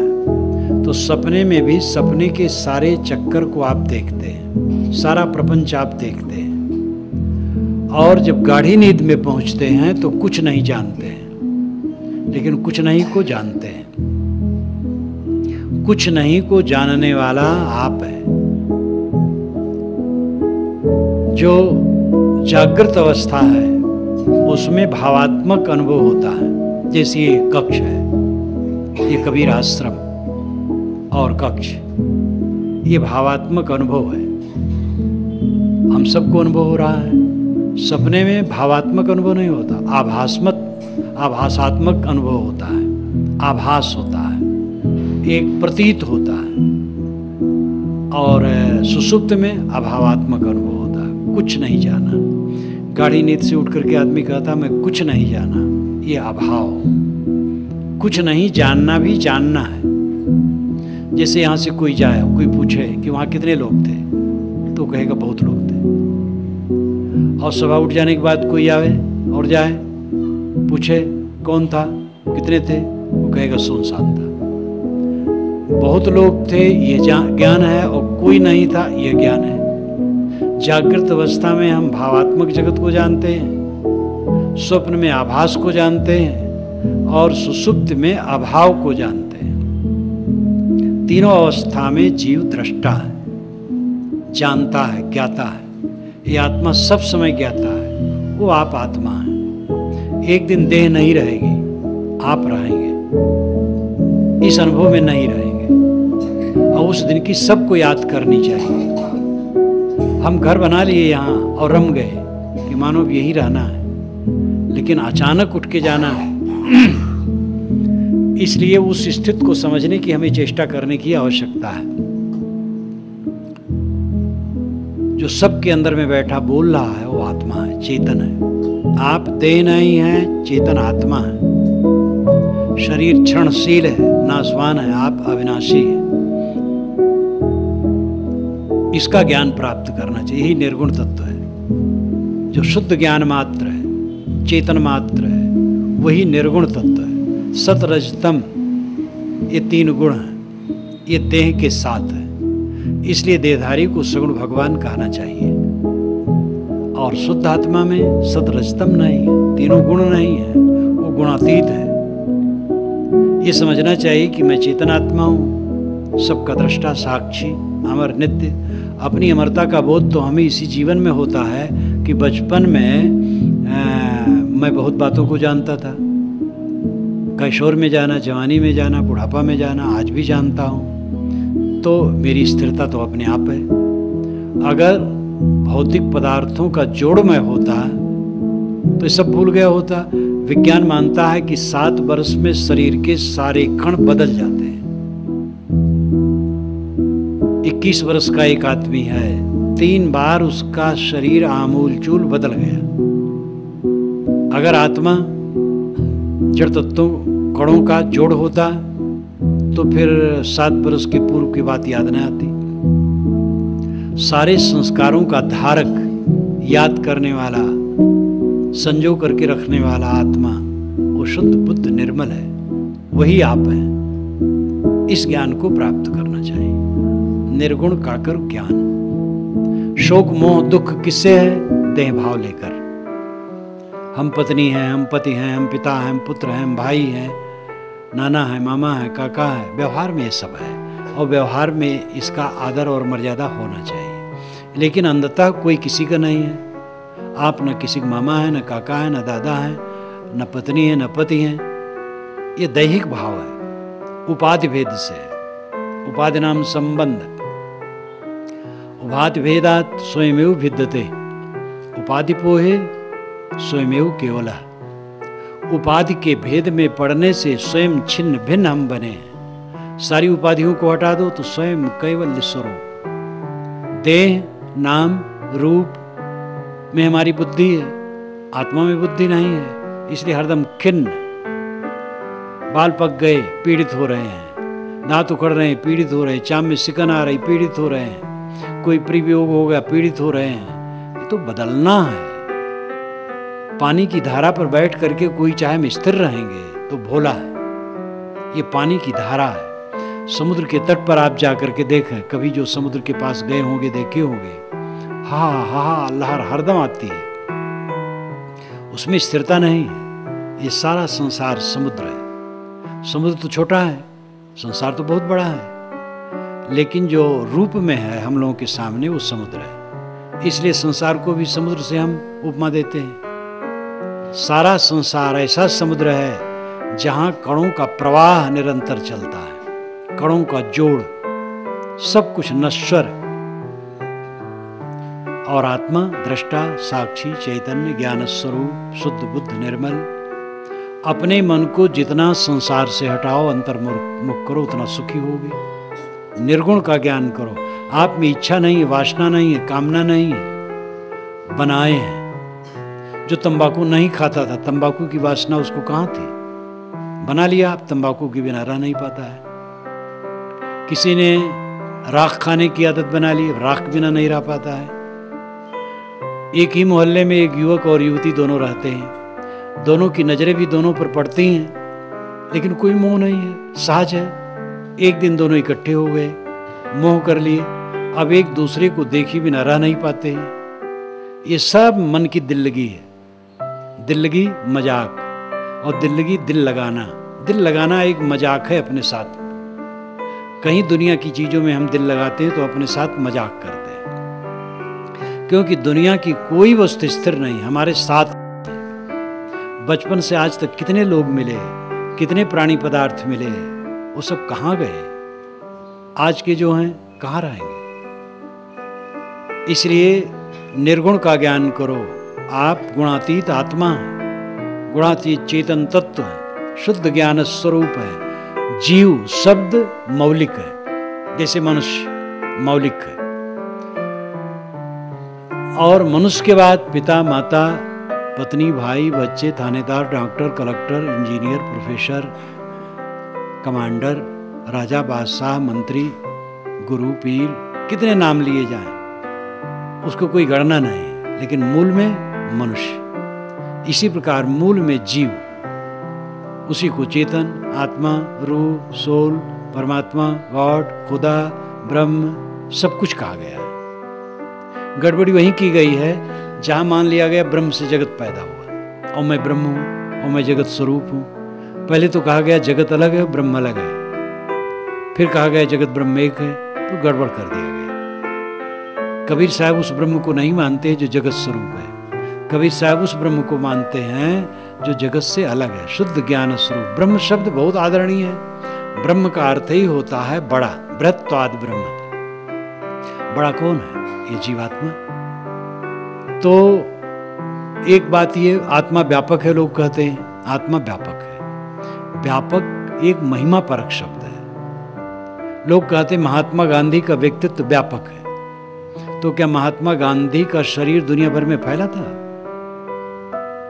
तो सपने में भी सपने के सारे चक्कर को आप देखते हैं, सारा प्रपंच आप देखते हैं। और जब गाढ़ी नींद में पहुंचते हैं तो कुछ नहीं जानते हैं, लेकिन कुछ नहीं को जानते हैं। कुछ नहीं को जानने वाला आप है। जो जागृत अवस्था है उसमें भावात्मक अनुभव होता है। जैसे ये कक्ष है, ये कबीर आश्रम और कक्ष, ये भावात्मक अनुभव है। हम सबको अनुभव हो रहा है। सपने में भावात्मक अनुभव नहीं होता, आभासात्मक अनुभव होता है, आभास होता है, एक प्रतीत होता है। और सुसुप्त में अभावात्मक अनुभव होता है, कुछ नहीं जाना। गाढ़ी नींद से उठ करके आदमी कहता मैं कुछ नहीं जाना, ये अभाव। कुछ नहीं जानना भी जानना है। जैसे यहाँ से कोई जाए, कोई पूछे कि वहाँ कितने लोग थे, तो कहेगा बहुत लोग थे। और सुबह उठ जाने के बाद कोई आवे और जाए, पूछे कौन था, कितने थे, वो कहेगा सुनसान था। बहुत लोग थे ये ज्ञान है और कोई नहीं था ये ज्ञान है। जागृत अवस्था में हम भावात्मक जगत को जानते हैं, स्वप्न में आभास को जानते हैं और सुसुप्त में अभाव को जानते हैं। तीनों अवस्था में जीव दृष्टा है, जानता है, ज्ञाता है। ये आत्मा सब समय ज्ञाता है, वो आप आत्मा है। एक दिन देह नहीं रहेगी, आप रहेंगे, इस अनुभव में नहीं रहेंगे। और उस दिन की सबको याद करनी चाहिए। हम घर बना लिए यहाँ और रम गए कि मानो यही रहना है, लेकिन अचानक उठ के जाना है। इसलिए उस स्थिति को समझने की हमें चेष्टा करने की आवश्यकता है। जो सबके अंदर में बैठा बोल रहा है वो आत्मा है, चेतन है। आप देह नहीं है, चेतन आत्मा है। शरीर क्षणशील है, नाशवान है, आप अविनाशी है। इसका ज्ञान प्राप्त करना चाहिए। यही निर्गुण तत्व है, जो शुद्ध ज्ञान मात्र है, चेतन मात्र है, वही निर्गुण तत्व है। सत रजतम, ये तीन गुण हैं, ये देह के साथ है। इसलिए देहधारी को सगुण भगवान कहना चाहिए। और शुद्ध आत्मा में सत रजतम नहीं है, तीनों गुण नहीं है, वो गुणातीत है। ये समझना चाहिए कि मैं चेतन आत्मा हूँ, सबका दृष्टा, साक्षी, अमर, नित्य। अपनी अमरता का बोध तो हमें इसी जीवन में होता है कि बचपन में मैं बहुत बातों को जानता था। कैशोर में जाना, जवानी में जाना, बुढ़ापा में जाना, आज भी जानता हूँ। तो मेरी स्थिरता तो अपने आप है। अगर भौतिक पदार्थों का जोड़मय होता तो ये सब भूल गया होता। विज्ञान मानता है कि 7 वर्ष में शरीर के सारे कण बदल जाते हैं। 21 वर्ष का एक आदमी है, 3 बार उसका शरीर आमूलचूल बदल गया। अगर आत्मा जड़ तत्वों कणों का जोड़ होता तो फिर 7 वर्ष के पूर्व की बात याद न आती। सारे संस्कारों का धारक, याद करने वाला, संजो करके रखने वाला आत्मा वो शुद्ध बुद्ध निर्मल है, वही आप हैं। इस ज्ञान को प्राप्त करना चाहिए। निर्गुण काकर ज्ञान। शोक मोह दुख किससे है? देह भाव लेकर। हम पत्नी हैं, हम पति हैं, हम पिता हैं, हम पुत्र हैं, हम भाई हैं, नाना है, मामा है, काका है। व्यवहार में ये सब है और व्यवहार में इसका आदर और मर्यादा होना चाहिए। लेकिन अंततः कोई किसी का नहीं है। आप न किसी का मामा है, न काका है, न दादा है, न पत्नी है, न पति हैं। ये दैहिक भाव है, उपाधि भेद से है। उपाधि नाम संबंध। उपाधि भेदात स्वयमेव भिद्यते, उपाधि पोहे स्वयमेव केवलः। उपाधि के भेद में पड़ने से स्वयं छिन्न भिन्न हम बने हैं। सारी उपाधियों को हटा दो तो स्वयं कैवल्य स्वरूप। देह नाम रूप में हमारी बुद्धि है, आत्मा में बुद्धि नहीं है, इसलिए हरदम खिन्न। बाल पक गए, पीड़ित हो रहे हैं, दांत उखड़ रहे हैं, पीड़ित हो रहे हैं, चाम में सिकन आ रही, पीड़ित हो रहे हैं, कोई प्रिवियोग हो गया, पीड़ित हो रहे हैं। ये तो बदलना है। पानी की धारा पर बैठ करके कोई चाहे हम स्थिर रहेंगे तो भोला है। ये पानी की धारा है। समुद्र के तट पर आप जाकर के देखें, कभी जो समुद्र के पास गए होंगे, देखे होंगे, हा हा हा लहर हरदम आती है, उसमें स्थिरता नहीं है। ये सारा संसार समुद्र है। समुद्र तो छोटा है, संसार तो बहुत बड़ा है, लेकिन जो रूप में है हम लोगों के सामने वो समुद्र है। इसलिए संसार को भी समुद्र से हम उपमा देते हैं। सारा संसार ऐसा समुद्र है जहां कणों का प्रवाह निरंतर चलता है, कणों का जोड़, सब कुछ नश्वर। और आत्मा दृष्टा, साक्षी, चैतन्य, ज्ञान स्वरूप, शुद्ध बुद्ध निर्मल। अपने मन को जितना संसार से हटाओ, अंतर्मुख करो, उतना सुखी होगे। निर्गुण का ज्ञान करो। आप में इच्छा नहीं है, वासना नहीं है, कामना नहीं है, बनाए हैं। जो तंबाकू नहीं खाता था, तंबाकू की वासना उसको कहाँ थी? बना लिया। आप तंबाकू के बिना रह नहीं पाता है। किसी ने राख खाने की आदत बना ली, राख बिना नहीं रह पाता है। एक ही मोहल्ले में एक युवक और युवती दोनों रहते हैं, दोनों की नजरें भी दोनों पर पड़ती हैं, लेकिन कोई मोह नहीं है, सहज है। एक दिन दोनों इकट्ठे हो गए, मोह कर लिए, अब एक दूसरे को देखे बिना रह नहीं पाते हैं। ये सब मन की दिल लगी है। दिल लगी मजाक, और दिल लगी दिल लगाना। दिल लगाना एक मजाक है अपने साथ। कहीं दुनिया की चीजों में हम दिल लगाते हैं तो अपने साथ मजाक करते हैं, क्योंकि दुनिया की कोई वस्तु स्थिर नहीं, हमारे साथ। बचपन से आज तक कितने लोग मिले, कितने प्राणी पदार्थ मिले, वो सब कहाँ गए? आज के जो हैं कहाँ रहेंगे? इसलिए निर्गुण का ज्ञान करो। आप गुणातीत आत्मा हैं, गुणातीत चेतन तत्व है, शुद्ध ज्ञान स्वरूप है। जीव शब्द मौलिक है, जैसे मनुष्य मौलिक है। और मनुष्य के बाद पिता, माता, पत्नी, भाई, बच्चे, थानेदार, doctor, collector, engineer, professor, commander, राजा, बादशाह, मंत्री, गुरु, पीर, कितने नाम लिए जाएं, उसको कोई गणना नहीं। लेकिन मूल में मनुष्य। इसी प्रकार मूल में जीव, उसी को चेतन, आत्मा, रूह, सोल, परमात्मा, गॉड, खुदा, ब्रह्म सब कुछ कहा गया है। गड़बड़ी वहीं की गई है जहां मान लिया गया ब्रह्म से जगत पैदा हुआ और मैं ब्रह्म हूं और मैं जगत स्वरूप हूं। पहले तो कहा गया जगत अलग है, ब्रह्म अलग है, फिर कहा गया जगत ब्रह्म एक है, तो गड़बड़ कर दिया गया। कबीर साहब उस ब्रह्म को नहीं मानते जो जगत स्वरूप है। कबीर साहब उस ब्रह्म को मानते हैं जो जगत से अलग है, शुद्ध ज्ञान स्वरूप। ब्रह्म शब्द बहुत आदरणीय है। ब्रह्म का अर्थ ही होता है बड़ा, बृहत्वाद ब्रह्म, बड़ा कौन है? ये जीवात्मा। तो एक बात ये, आत्मा व्यापक है, लोग कहते हैं आत्मा व्यापक है। व्यापक एक महिमा परक शब्द है। लोग कहते हैं महात्मा गांधी का व्यक्तित्व व्यापक है। तो क्या महात्मा गांधी का शरीर दुनिया भर में फैला था?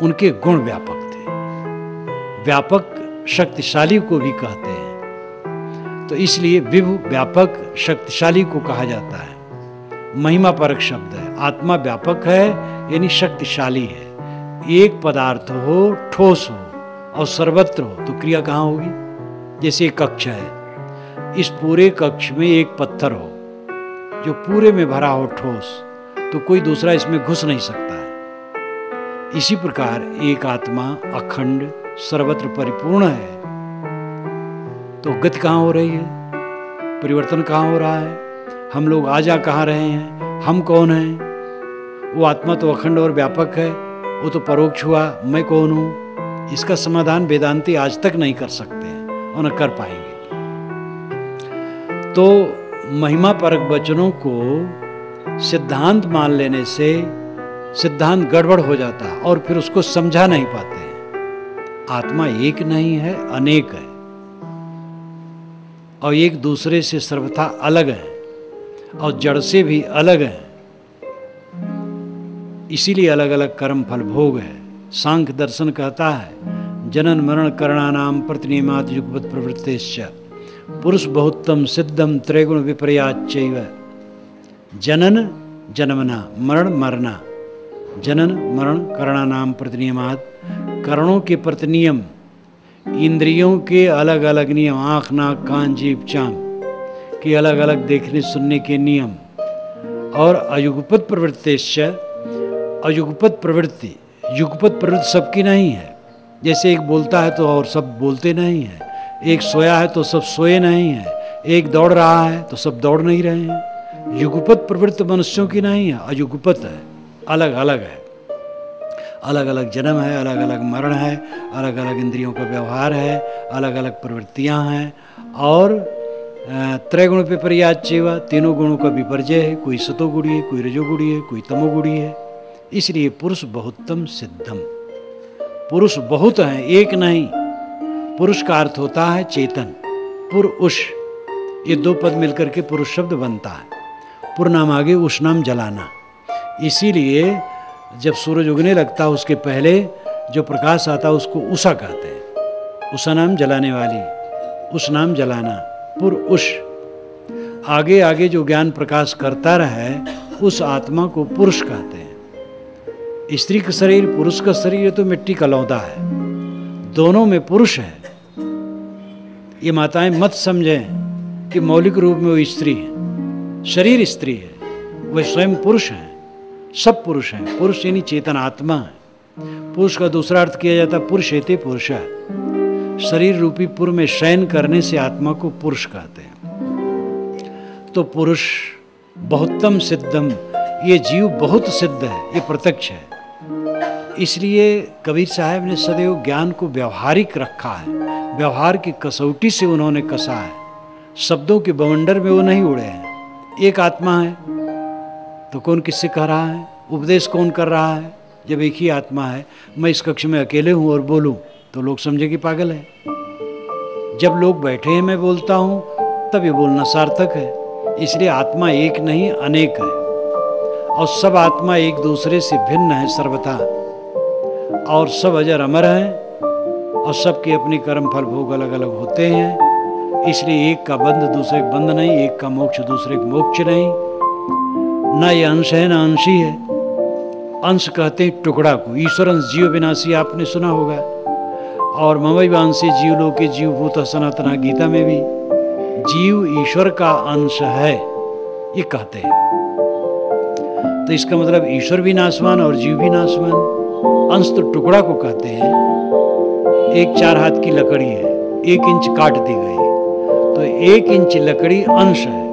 उनके गुण व्यापक थे। व्यापक शक्तिशाली को भी कहते हैं, तो इसलिए विभु व्यापक शक्तिशाली को कहा जाता है। महिमा परक शब्द है। आत्मा व्यापक है यानी शक्तिशाली है। एक पदार्थ हो, ठोस हो और सर्वत्र हो तो क्रिया कहाँ होगी? जैसे एक कक्ष है, इस पूरे कक्ष में एक पत्थर हो जो पूरे में भरा हो ठोस, तो कोई दूसरा इसमें घुस नहीं सकता है। इसी प्रकार एक आत्मा अखंड सर्वत्र परिपूर्ण है, तो गति कहाँ हो रही है? परिवर्तन कहाँ हो रहा है? हम लोग आ जा कहाँ रहे हैं? हम कौन हैं? वो आत्मा तो अखंड और व्यापक है, वो तो परोक्ष हुआ, मैं कौन हूँ? इसका समाधान वेदांती आज तक नहीं कर सकते हैं और न कर पाएंगे। तो महिमा परक वचनों को सिद्धांत मान लेने से सिद्धांत गड़बड़ हो जाता है और फिर उसको समझा नहीं पाते हैं। आत्मा एक नहीं है, अनेक है और एक दूसरे से सर्वथा अलग है और जड़ से भी अलग है। इसीलिए अलग अलग कर्म फल भोग है। सांख्य दर्शन कहता है जनन मरण करणानाम प्रतिनियमात युगपत प्रवृत्तिश्च पुरुष बहुत्तम सिद्धम त्रैगुण विपर्याच्चैव। जनन जन्मना, मरण मरना, जनन मरण करणानाम प्रतिनियमात, करणों के प्रतिनियम, इंद्रियों के अलग अलग नियम, आँख नाक कान जीभ चाम के अलग अलग देखने सुनने के नियम, और अयुगपत प्रवृत्तिश्च, अयुगपत प्रवृत्ति, युगपत प्रवृत्ति सबकी नहीं है। जैसे एक बोलता है तो और सब बोलते नहीं हैं, एक सोया है तो सब सोए नहीं हैं, एक दौड़ रहा है तो सब दौड़ नहीं रहे हैं। युगपत प्रवृत्ति मनुष्यों की नहीं है, अयुगपत है, अलग अलग है। अलग अलग जन्म है, अलग अलग मरण है, अलग अलग इंद्रियों का व्यवहार है, अलग अलग प्रवृत्तियां हैं। और त्रैगुण विपर्याच्चैव, तीनों गुणों का विपर्जय है। कोई सतोगुणी है, कोई रजोगुणी है, कोई तमोगुणी है। इसलिए पुरुष बहुत्तम सिद्धम, पुरुष बहुत हैं, एक नहीं। पुरुष का अर्थ होता है चेतन, पुरुष, ये दो पद मिलकर के पुरुष शब्द बनता है। पुर नाम आगे उष नाम जलाना। इसीलिए जब सूरज उगने लगता है उसके पहले जो प्रकाश आता है उसको उषा कहते हैं। उषा नाम जलाने वाली, उष नाम जलाना, पुर उष। आगे आगे जो ज्ञान प्रकाश करता रहे उस आत्मा को पुरुष कहते हैं। स्त्री का शरीर, पुरुष का शरीर, ये तो मिट्टी का लौंदा है, दोनों में पुरुष है। ये माताएं मत समझें कि मौलिक रूप में वो स्त्री है, शरीर स्त्री है, वह स्वयं पुरुष है। सब पुरुष हैं। पुरुष यानी चेतन आत्मा है। पुरुष का दूसरा अर्थ किया जाता है पुरुषेते पुरुष। शरीर रूपी पुर में शयन करने से आत्मा को पुरुष कहते हैं। तो पुरुष बहुत्तम सिद्धम, ये जीव बहुत सिद्ध है, ये प्रत्यक्ष है। इसलिए कबीर साहब ने सदैव ज्ञान को व्यवहारिक रखा है, व्यवहार की कसौटी से उन्होंने कसा है। शब्दों के बवंडर में वो नहीं उड़े हैं। एक आत्मा है तो कौन किससे कह रहा है? उपदेश कौन कर रहा है? जब एक ही आत्मा है। मैं इस कक्ष में अकेले हूँ और बोलूँ तो लोग समझे कि पागल है। जब लोग बैठे हैं मैं बोलता हूँ तब ये बोलना सार्थक है। इसलिए आत्मा एक नहीं अनेक है और सब आत्मा एक दूसरे से भिन्न है सर्वथा, और सब अजर अमर हैं और सबके अपने कर्म फल भोग अलग अलग होते हैं। इसलिए एक का बंध दूसरे का बंध नहीं, एक का मोक्ष दूसरे का मोक्ष नहीं। ना ये अंश है ना अंशी है। अंश कहते हैं टुकड़ा को। ईश्वर अंश जीव विनाशी आपने सुना होगा। और ममैवांसे जीव लोके जीवभूत सनातना, गीता में भी जीव ईश्वर का अंश है ये कहते हैं। तो इसका मतलब ईश्वर भी नाशवान और जीव भी नाशवान। अंश तो टुकड़ा को कहते हैं। एक 4 हाथ की लकड़ी है, 1 इंच काट दी गई तो 1 इंच लकड़ी अंश है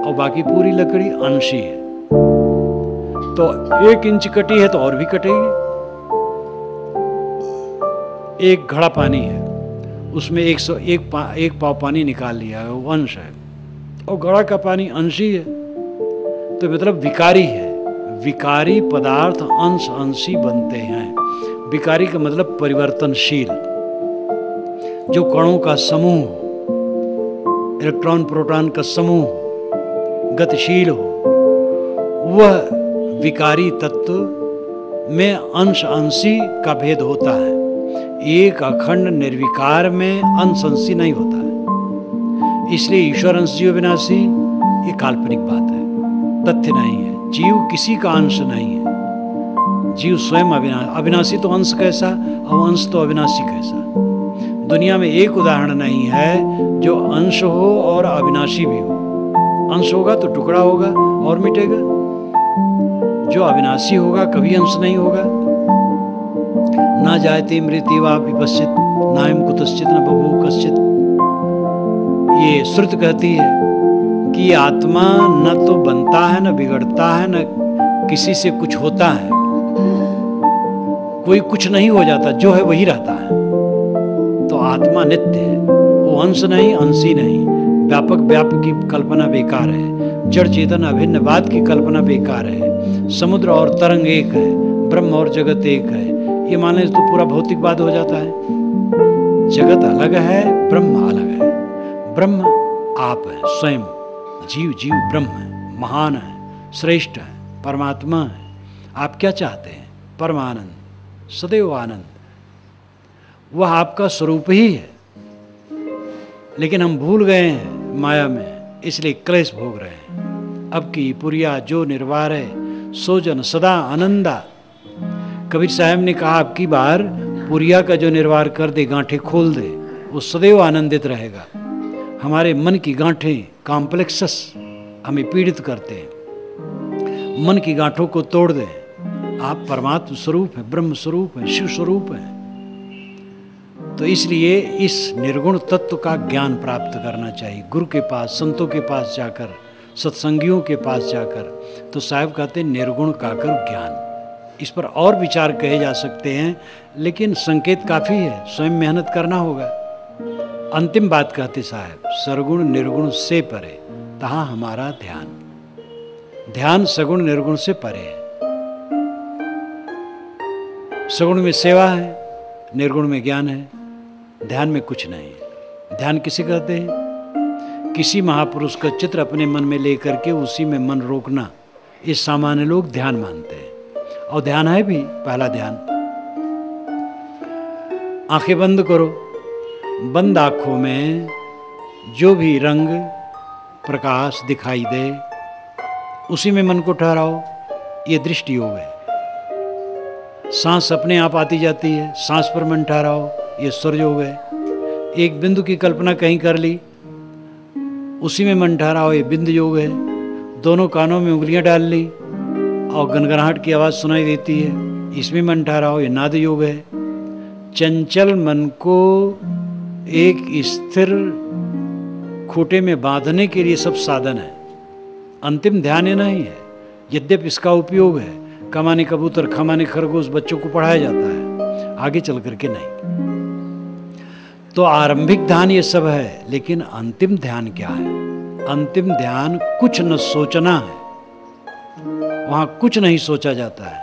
और बाकी पूरी लकड़ी अंशी है। तो 1 इंच कटी है तो और भी कटेगी। एक घड़ा पानी है, उसमें 101 पाव पानी निकाल लिया है, वो अंश है, और घड़ा का पानी अंशी है, तो मतलब विकारी है। विकारी पदार्थ अंश अंशी बनते हैं। विकारी का मतलब परिवर्तनशील, जो कणों का समूह, इलेक्ट्रॉन प्रोटॉन का समूह गतिशील हो, वह विकारी तत्व में अंश अंशी का भेद होता है। एक अखंड निर्विकार में अंश अंशी नहीं होता है। इसलिए ईश्वर अंश जीव अविनाशी ये काल्पनिक बात है, तथ्य नहीं है। जीव किसी का अंश नहीं है, जीव स्वयं अविनाशी तो अंश कैसा और अंश तो अविनाशी कैसा। दुनिया में एक उदाहरण नहीं है जो अंश हो और अविनाशी भी हो। अंश होगा तो टुकड़ा होगा और मिटेगा, जो अविनाशी होगा कभी अंश नहीं होगा। ना जायते मृत्यु वा विपश्चित नायम कुतश्चित न बभूव कश्चित। ये श्रुति कहती है कि ये आत्मा न तो बनता है, न बिगड़ता है, न किसी से कुछ होता है। कोई कुछ नहीं हो जाता, जो है वही रहता है। तो आत्मा नित्य है, वो अंश नहीं, अंशी नहीं। व्यापक व्यापक की कल्पना बेकार है, जड़ चेतन अभिन्नवाद की कल्पना बेकार है। समुद्र और तरंग एक है, ब्रह्म और जगत एक है, ये माने तो पूरा भौतिकवाद हो जाता है। जगत अलग है, ब्रह्म अलग है। ब्रह्म आप है, स्वयं जीव जीव ब्रह्म है, महान है, श्रेष्ठ है, परमात्मा है। आप क्या चाहते हैं? परमानंद, सदैव आनंद, वह आपका स्वरूप ही है। लेकिन हम भूल गए हैं माया में, इसलिए क्लेश भोग रहे हैं। अब की पुरिया जो निर्वार है, सो जन सदा आनंदा। कबीर साहब ने कहा, अब की बार पुरिया का जो निर्वार कर दे, गांठें खोल दे, वो सदैव आनंदित रहेगा। हमारे मन की गांठें, कॉम्प्लेक्सस हमें पीड़ित करते हैं। मन की गांठों को तोड़ दें। आप परमात्म स्वरूप है, ब्रह्म स्वरूप है, शिव स्वरूप है। तो इसलिए इस निर्गुण तत्व का ज्ञान प्राप्त करना चाहिए, गुरु के पास, संतों के पास जाकर, सत्संगियों के पास जाकर। तो साहब कहते हैं निर्गुण का कर ज्ञान। इस पर और विचार कहे जा सकते हैं, लेकिन संकेत काफ़ी है, स्वयं मेहनत करना होगा। अंतिम बात कहते साहब, सरगुण निर्गुण से परे तहाँ हमारा ध्यान। ध्यान सगुण निर्गुण से परे है। सगुण में सेवा है, निर्गुण में ज्ञान है, ध्यान में कुछ नहीं है। ध्यान किसे कहते हैं? किसी महापुरुष का चित्र अपने मन में लेकर के उसी में मन रोकना, ये सामान्य लोग ध्यान मानते हैं। और ध्यान है भी पहला ध्यान। आंखें बंद करो, बंद आंखों में जो भी रंग प्रकाश दिखाई दे उसी में मन को ठहराओ। ये दृष्टि योग है। सांस अपने आप आती जाती है, सांस पर मन ठहराओ, ये स्वर योग है। एक बिंदु की कल्पना कहीं कर ली, उसी में मन ठहराओ, ये बिंदु योग है। दोनों कानों में उंगलियां डाल ली और गनगनाहट की आवाज़ सुनाई देती है, इसमें मन ठहराओ, ये नाद योग है। चंचल मन को एक स्थिर खूंटे में बांधने के लिए सब साधन है। अंतिम ध्यान ये नहीं है, यद्यपि इसका उपयोग है। कमाने कबूतर, खमाने खरगोश बच्चों को पढ़ाया जाता है, आगे चल करके नहीं। तो आरंभिक ध्यान ये सब है, लेकिन अंतिम ध्यान क्या है? अंतिम ध्यान कुछ न सोचना है। वहां कुछ नहीं सोचा जाता है,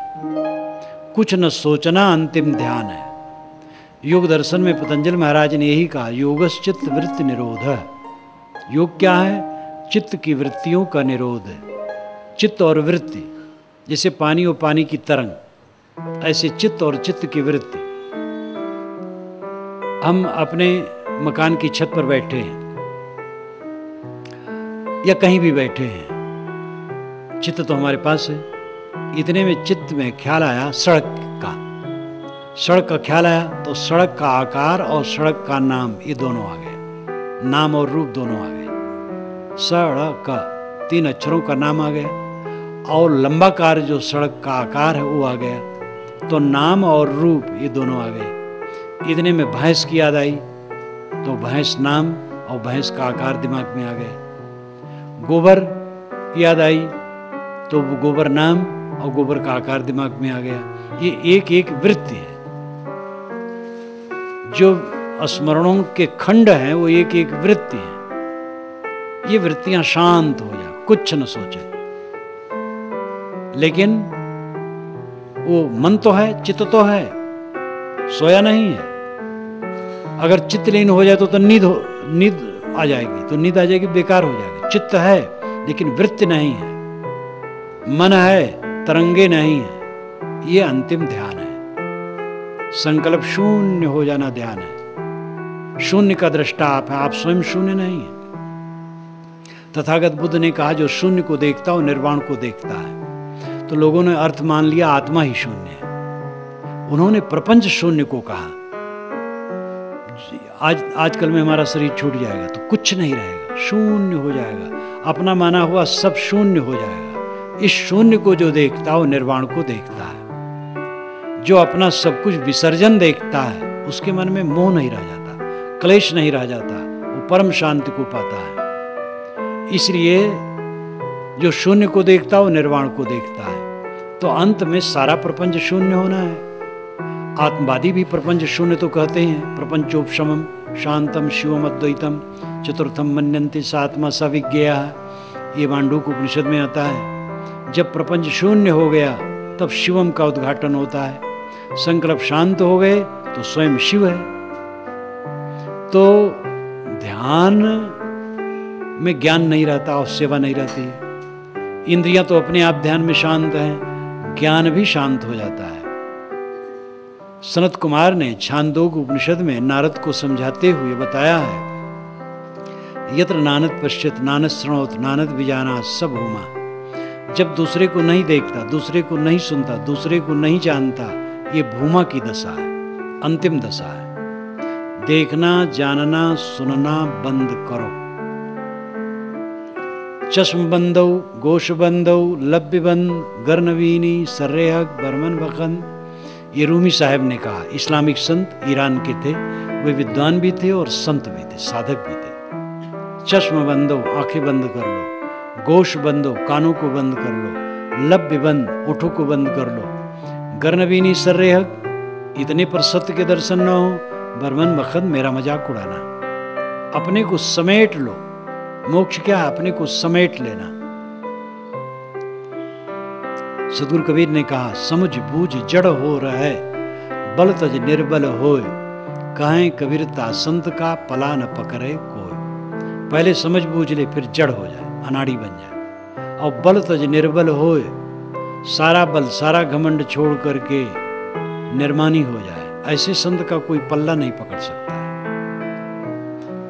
कुछ न सोचना अंतिम ध्यान है। योग दर्शन में पतंजलि महाराज ने यही कहा, योगश्चित्त वृत्ति निरोध। योग क्या है? चित्त की वृत्तियों का निरोध है। चित्त और वृत्ति, जैसे पानी और पानी की तरंग, ऐसे चित्त और चित्त की वृत्ति। हम अपने मकान की छत पर बैठे हैं या कहीं भी बैठे हैं, चित्त तो हमारे पास है। इतने में चित्त में ख्याल आया सड़क का। सड़क का ख्याल आया तो सड़क का आकार और सड़क का नाम, ये दोनों आ गए। नाम और रूप दोनों आ गए। सड़क का 3 अक्षरों का नाम आ गया, और लंबा कार जो सड़क का आकार है वो आ गया। तो नाम और रूप ये दोनों आ गए। इतने में भैंस की याद आई, तो भैंस नाम और भैंस का आकार दिमाग में आ गया। गोबर की याद आई, तो वो गोबर नाम और गोबर का आकार दिमाग में आ गया। ये एक एक वृत्ति है। जो स्मरणों के खंड हैं वो एक एक वृत्ति है। ये वृत्तियां शांत हो जाए, कुछ न सोचे। लेकिन वो मन तो है, चित्त तो है, सोया नहीं है। अगर चित्त लीन हो जाए तो नींद आ जाएगी, तो नींद आ जाएगी, बेकार हो जाएगी। चित्त है लेकिन वृत्ति नहीं है, मन है तरंगे नहीं है, ये अंतिम ध्यान है। संकल्प शून्य हो जाना ध्यान है। शून्य का दृष्टा आप है, आप स्वयं शून्य नहीं है। तथागत बुद्ध ने कहा जो शून्य को देखता हो निर्वाण को देखता है। तो लोगों ने अर्थ मान लिया आत्मा ही शून्य है। उन्होंने प्रपंच शून्य को कहा। आजकल में हमारा शरीर छूट जाएगा तो कुछ नहीं रहेगा, शून्य हो जाएगा, अपना माना हुआ सब शून्य हो जाएगा। इस शून्य को जो देखता हो निर्वाण को देखता है। जो अपना सब कुछ विसर्जन देखता है उसके मन में मोह नहीं रह जाता, क्लेश नहीं रह जाता, वो परम शांति को पाता है। इसलिए जो शून्य को देखता हो निर्वाण को देखता है। तो अंत में सारा प्रपंच शून्य होना है। आत्मवादी भी प्रपंच शून्य तो कहते हैं। प्रपंचोपशमम शांतम शिवम अद्वैतम चतुर्थम मन्यन्ते सात्मा सविज्ञेय, ये मांडूक्य उपनिषद में आता है। जब प्रपंच शून्य हो गया तब शिवम का उद्घाटन होता है। संकल्प शांत हो गए तो स्वयं शिव है। तो ध्यान में ज्ञान नहीं रहता और सेवा नहीं रहती है। इंद्रियां तो अपने आप ध्यान में शांत हैं, ज्ञान भी शांत हो जाता है। सनत कुमार ने छांदोग्य उपनिषद में नारद को समझाते हुए बताया है, यत्र नानद पश्यत नानद श्रृणोत नानद विजाना सब भूमा। जब दूसरे को नहीं देखता, दूसरे को नहीं सुनता, दूसरे को नहीं जानता, ये भूमा की दशा है, अंतिम दशा है। देखना जानना सुनना बंद करो। चश्म बंदौ गोश बंदौ लब्य बंद गर्नवीनी सर्रेहक बर्मन बखंद, ये रूमी साहब ने कहा। इस्लामिक संत ईरान के थे, वे विद्वान भी थे और संत भी थे, साधक भी थे। चश्म बंदो आंखें बंद कर लो, गोश बंदो कानों को बंद कर लो, लब्य बंद ओठों को बंद कर लो, गर्नवीनी सर्रेहक इतने पर सत्य के दर्शन न हो, बर्मन बखंद मेरा मजाक उड़ाना। अपने को समेट लो। मोक्ष क्या है? अपने को समेट लेना। सदगुरु कबीर ने कहा, समझ बूझ जड़ हो रहे बल तज निर्बल होए, कहें कबीरता संत का पला न पकड़े कोई। पहले समझ बूझ ले फिर जड़ हो जाए, अनाड़ी बन जाए। और बल तज निर्बल होए, सारा बल सारा घमंड छोड़ करके निर्मानी हो जाए। ऐसे संत का कोई पल्ला नहीं पकड़ सकता है।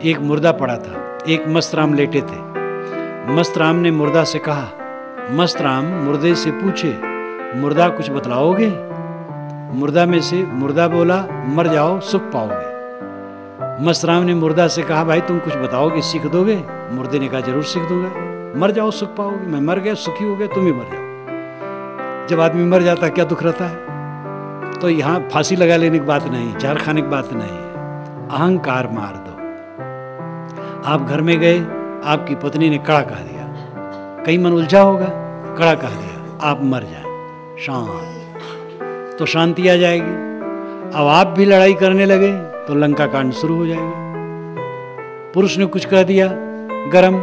एक मुर्दा पड़ा था, एक मस्तराम लेटे थे। मस्तराम ने मुर्दा से कहा, मस्तराम मुर्दे से पूछे, मुर्दा कुछ बतलाओगे? मुर्दा में से मुर्दा बोला, मर जाओ सुख पाओगे। मस्तराम ने मुर्दा से कहा, भाई तुम कुछ बताओगे, सीख दोगे? मुर्दे ने कहा, जरूर सीख दूंगा। मर जाओ सुख पाओगे। मैं मर गया, सुखी हो गया, तुम ही मर जाओ। जब आदमी मर जाता क्या दुख रहता है? तो यहाँ फांसी लगा लेने की बात नहीं, जहर खाने की बात नहीं है। अहंकार मार दो। आप घर में गए, आपकी पत्नी ने कड़ा कह दिया, कहीं मन उलझा होगा, कड़ा कह दिया, आप मर जाए, शांत, तो शांति आ जाएगी। अब आप भी लड़ाई करने लगे तो लंका कांड शुरू हो जाएगा। पुरुष ने कुछ कह दिया गरम,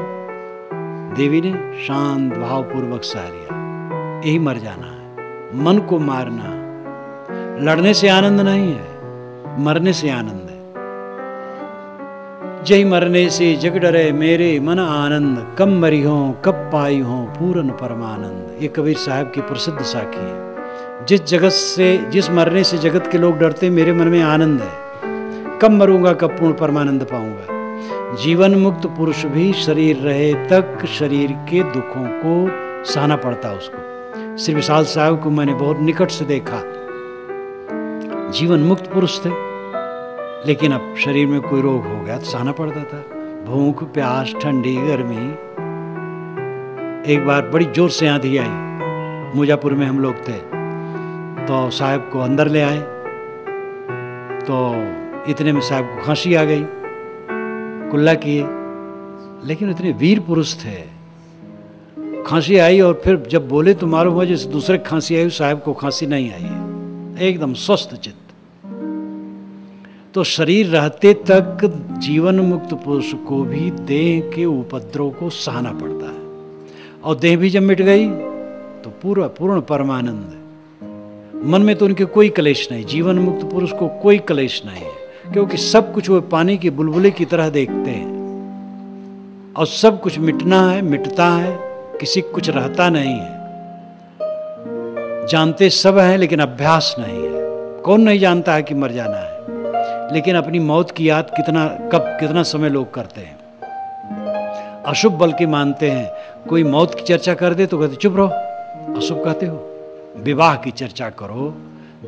देवी ने शांत भावपूर्वक सह लिया। यही मर जाना है। मन को मारना। लड़ने से आनंद नहीं है, मरने से आनंद है। जय मरने से जग डरे मेरे मन आनंद, कब मरी हो कब पाई हो पूर्ण परमानंद। ये कबीर साहब की प्रसिद्ध साखी है। जिस मरने से जगत के लोग डरते, मेरे मन में आनंद है। कब मरूंगा, कब पूर्ण परमानंद पाऊंगा। जीवन मुक्त पुरुष भी शरीर रहे तक शरीर के दुखों को सहना पड़ता उसको। श्री विशाल साहब को मैंने बहुत निकट से देखा। जीवन मुक्त पुरुष थे, लेकिन अब शरीर में कोई रोग हो गया तो सहना पड़ता था। भूख प्यास ठंडी गर्मी। एक बार बड़ी जोर से आंधी आई, मुजापुर में हम लोग थे, तो साहब को अंदर ले आए। तो इतने में साहब को खांसी आ गई, कुल्ला किए, लेकिन इतने वीर पुरुष थे। खांसी आई और फिर जब बोले तो मालूम हुआ जैसे दूसरे खांसी आई, साहब को खांसी नहीं आई है, एकदम स्वस्थ चित्त। तो शरीर रहते तक जीवन मुक्त पुरुष को भी देह के उपद्रव को सहना पड़ता है, और देह भी जब मिट गई तो पूर्ण परमानंद। मन में तो उनके कोई क्लेश नहीं, जीवन मुक्त पुरुष को कोई क्लेश नहीं है, क्योंकि सब कुछ वो पानी की बुलबुले की तरह देखते हैं, और सब कुछ मिटना है, मिटता है, किसी कुछ रहता नहीं है। जानते सब हैं लेकिन अभ्यास नहीं है। कौन नहीं जानता है कि मर जाना है, लेकिन अपनी मौत की याद कितना समय लोग करते हैं। अशुभ बल्कि मानते हैं। कोई मौत की चर्चा कर दे तो कहते चुप रहो, अशुभ कहते हो। विवाह की चर्चा करो,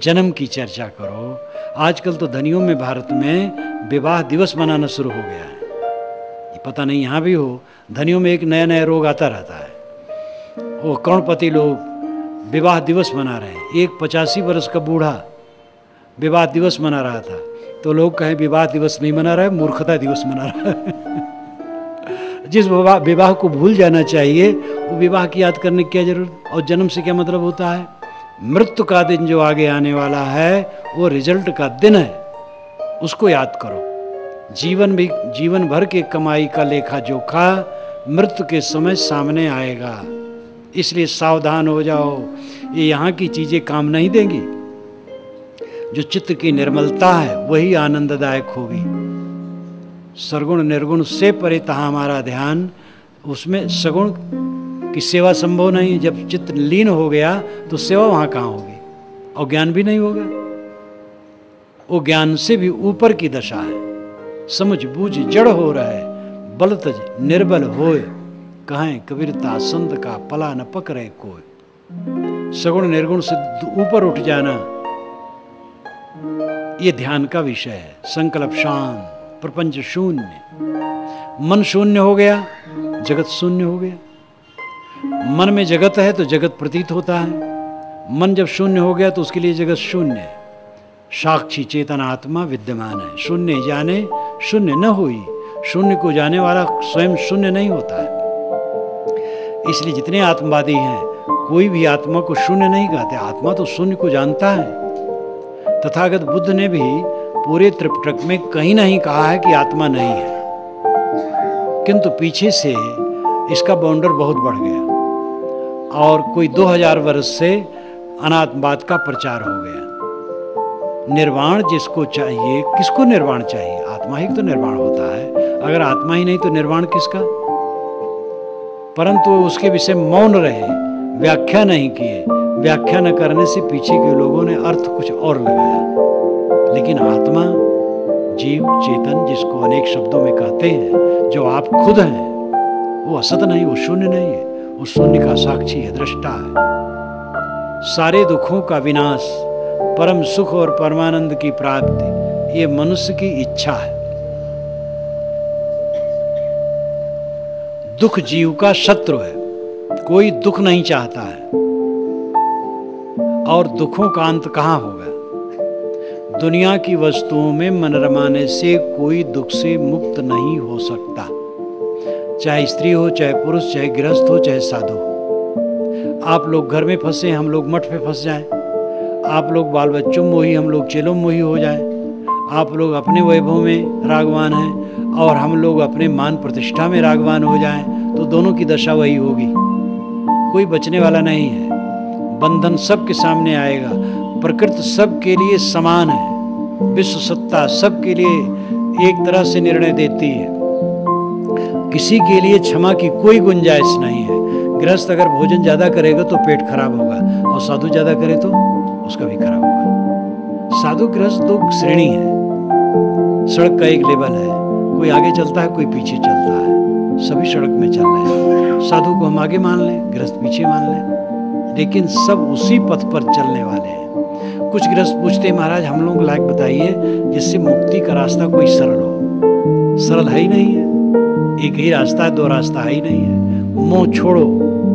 जन्म की चर्चा करो। आजकल तो धनियों में, भारत में विवाह दिवस मनाना शुरू हो गया है। ये पता नहीं यहाँ भी हो, धनियों में एक नया नया रोग आता रहता है। वो करोड़पति लोग विवाह दिवस मना रहे हैं। एक 85 वर्ष का बूढ़ा विवाह दिवस मना रहा था, तो लोग कहें विवाह दिवस नहीं मना रहा है, मूर्खता दिवस मना रहा है। जिस विवाह को भूल जाना चाहिए, वो विवाह की याद करने की क्या जरूरत। और जन्म से क्या मतलब होता है? मृत्यु का दिन जो आगे आने वाला है वो रिजल्ट का दिन है, उसको याद करो। जीवन भर के कमाई का लेखा जोखा मृत्यु के समय सामने आएगा, इसलिए सावधान हो जाओ। ये यहाँ की चीजें काम नहीं देंगी। जो चित्त की निर्मलता है वही आनंददायक होगी। सरगुण निर्गुण से परे तहाँ हमारा ध्यान, उसमें सगुण की सेवा संभव नहीं है। जब चित्त लीन हो गया तो सेवा वहाँ कहाँ होगी, और ज्ञान भी नहीं होगा। वो ज्ञान से भी ऊपर की दशा है। समझ बूझ जड़ हो रहे, बल तज निर्बल होए, कहें कबीरता संत का पला न पकड़े कोई। सगुण निर्गुण से ऊपर उठ जाना, ये ध्यान का विषय है। संकल्प शांत, प्रपंच शून्य। मन शून्य हो गया, जगत शून्य हो गया। मन में जगत है तो जगत प्रतीत होता है। मन जब शून्य हो गया तो उसके लिए जगत शून्य है। साक्षी चेतन आत्मा विद्यमान है। शून्य जाने शून्य न हुई। शून्य को जाने वाला स्वयं शून्य नहीं होता है। इसलिए जितने आत्मवादी हैं, कोई भी आत्मा को शून्य नहीं कहते। आत्मा तो शून्य को जानता है। तथागत बुद्ध ने भी पूरे त्रिपिटक में कहीं नहीं कहा है कि आत्मा नहीं है, किंतु पीछे से इसका बाउंडर बहुत बढ़ गया और कोई 2000 वर्ष से अनात्मवाद का प्रचार हो गया। निर्वाण जिसको चाहिए, किसको निर्वाण चाहिए? आत्मा ही तो निर्वाण होता है। अगर आत्मा ही नहीं तो निर्वाण किसका? परंतु उसके विषय मौन रहे, व्याख्या नहीं किए। व्याख्या न करने से पीछे के लोगों ने अर्थ कुछ और लगाया। लेकिन आत्मा, जीव, चेतन, जिसको अनेक शब्दों में कहते हैं, जो आप खुद हैं, वो असत नहीं, वो शून्य नहीं है। वो शून्य का साक्षी है, दृष्टा है। सारे दुखों का विनाश, परम सुख और परमानंद की प्राप्ति, ये मनुष्य की इच्छा है। दुख जीव का शत्रु है। कोई दुख नहीं चाहता है, और दुखों का अंत कहाँ होगा? दुनिया की वस्तुओं में मन रमाने से कोई दुख से मुक्त नहीं हो सकता। चाहे स्त्री हो, चाहे पुरुष, चाहे गृहस्थ हो, चाहे साधु हो। आप लोग घर में फंसे, हम लोग मठ पे फंस जाएं। आप लोग बाल बच्चों मोही, हम लोग चेलों मोही हो जाएं। आप लोग अपने वैभव में रागवान हैं और हम लोग अपने मान प्रतिष्ठा में रागवान हो जाएं, तो दोनों की दशा वही होगी। कोई बचने वाला नहीं है। बंधन सबके सामने आएगा। प्रकृति सबके लिए समान है। विश्व सत्ता सबके लिए एक तरह से निर्णय देती है। किसी के लिए क्षमा की कोई गुंजाइश नहीं है। गृहस्थ अगर भोजन ज्यादा करेगा तो पेट खराब होगा, और साधु ज्यादा करे तो उसका भी खराब होगा। साधु गृहस्थ दो श्रेणी है। सड़क का एक लेवल है, कोई आगे चलता है, कोई पीछे चलता है। सभी सड़क में चल रहे हैं। साधु को हम आगे मान लें, गृहस्थ पीछे मान लें, लेकिन सब उसी पथ पर चलने वाले हैं। कुछ गृहस्थ पूछते हैं, महाराज हम लोगों को लायक बताइए जिससे मुक्ति का रास्ता कोई सरल हो। सरल है ही नहीं है। एक ही रास्ता है, दो रास्ता है ही नहीं है। मोह छोड़ो,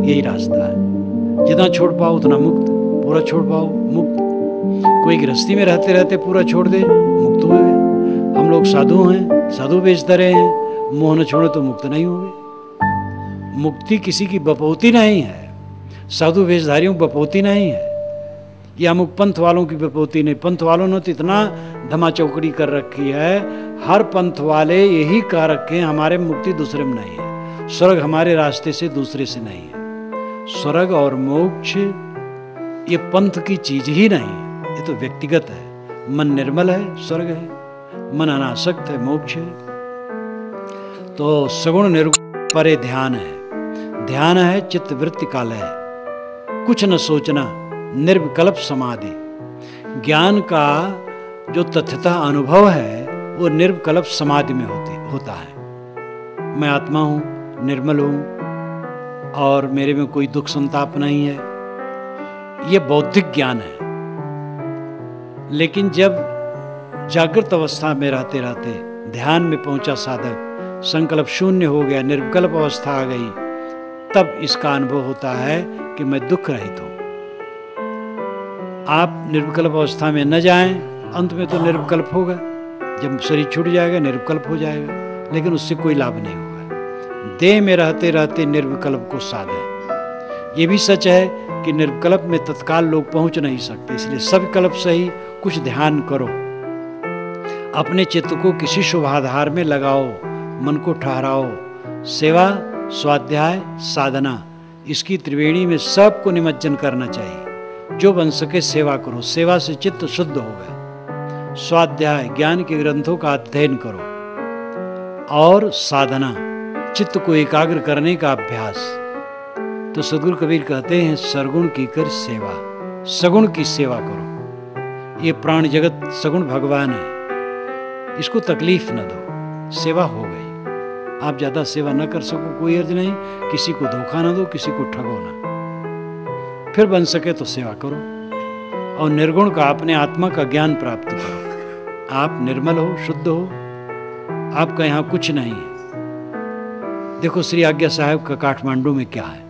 यही रास्ता है। जितना छोड़ पाओ उतना मुक्त, पूरा छोड़ पाओ मुक्त। कोई गृहस्थी में रहते रहते पूरा छोड़ दे, मुक्त हो गए। हम लोग साधु हैं, साधु बेचते रहे हैं। मोह न छोड़ो तो मुक्त नहीं होंगे। मुक्ति किसी की बपौती नहीं है। साधु वेशधारियों की बपौती नहीं है। ये अमुक पंथ वालों की विभूति नहीं। पंथ वालों ने तो इतना धमा चौकड़ी कर रखी है, हर पंथ वाले यही कह रखे हैं हमारे मुक्ति दूसरे में नहीं है, स्वर्ग हमारे रास्ते से दूसरे से नहीं है। स्वर्ग और मोक्ष ये पंथ की चीज ही नहीं है, ये तो व्यक्तिगत है। मन निर्मल है स्वर्ग है, मन अनासक्त है मोक्ष है। तो सगुण निर्गुण परे ध्यान है, ध्यान है चित्त वृत्ति का लय, कुछ न सोचना निर्विकल्प समाधि। ज्ञान का जो तथ्यतः अनुभव है वो निर्विकल्प समाधि में होता है। मैं आत्मा हूँ, निर्मल हूँ और मेरे में कोई दुख संताप नहीं है, ये बौद्धिक ज्ञान है। लेकिन जब जागृत अवस्था में रहते रहते ध्यान में पहुंचा साधक, संकल्प शून्य हो गया, निर्विकल्प अवस्था आ गई, तब इसका अनुभव होता है कि मैं दुख रहित हूं। आप निर्विकल्प अवस्था में न जाएं, अंत में तो निर्विकल्प होगा, जब शरीर छूट जाएगा निर्विकल्प हो जाएगा, लेकिन उससे कोई लाभ नहीं होगा। देह में रहते रहते निर्विकल्प को साधें। ये भी सच है कि निर्विकल्प में तत्काल लोग पहुंच नहीं सकते, इसलिए सविकल्प से ही कुछ ध्यान करो, अपने चित्त को किसी शुभाधार में लगाओ, मन को ठहराओ। सेवा, स्वाध्याय, साधना, इसकी त्रिवेणी में सबको निमज्जन करना चाहिए। जो बन सके सेवा करो, सेवा से चित्त शुद्ध होगा। स्वाध्याय, ज्ञान के ग्रंथों का अध्ययन करो, और साधना, चित्त को एकाग्र करने का अभ्यास। तो सद्गुरु कबीर कहते हैं सरगुण की कर सेवा, सगुण की सेवा करो। ये प्राण जगत सगुण भगवान है, इसको तकलीफ न दो, सेवा हो गई। आप ज्यादा सेवा न कर सको कोई अर्ज नहीं, किसी को धोखा न दो, किसी को ठगो ना, फिर बन सके तो सेवा करो। और निर्गुण का अपने आत्मा का ज्ञान प्राप्त करो। आप निर्मल हो, शुद्ध हो, आपका यहाँ कुछ नहीं है। देखो श्री आज्ञा साहब का काठमांडू में क्या है,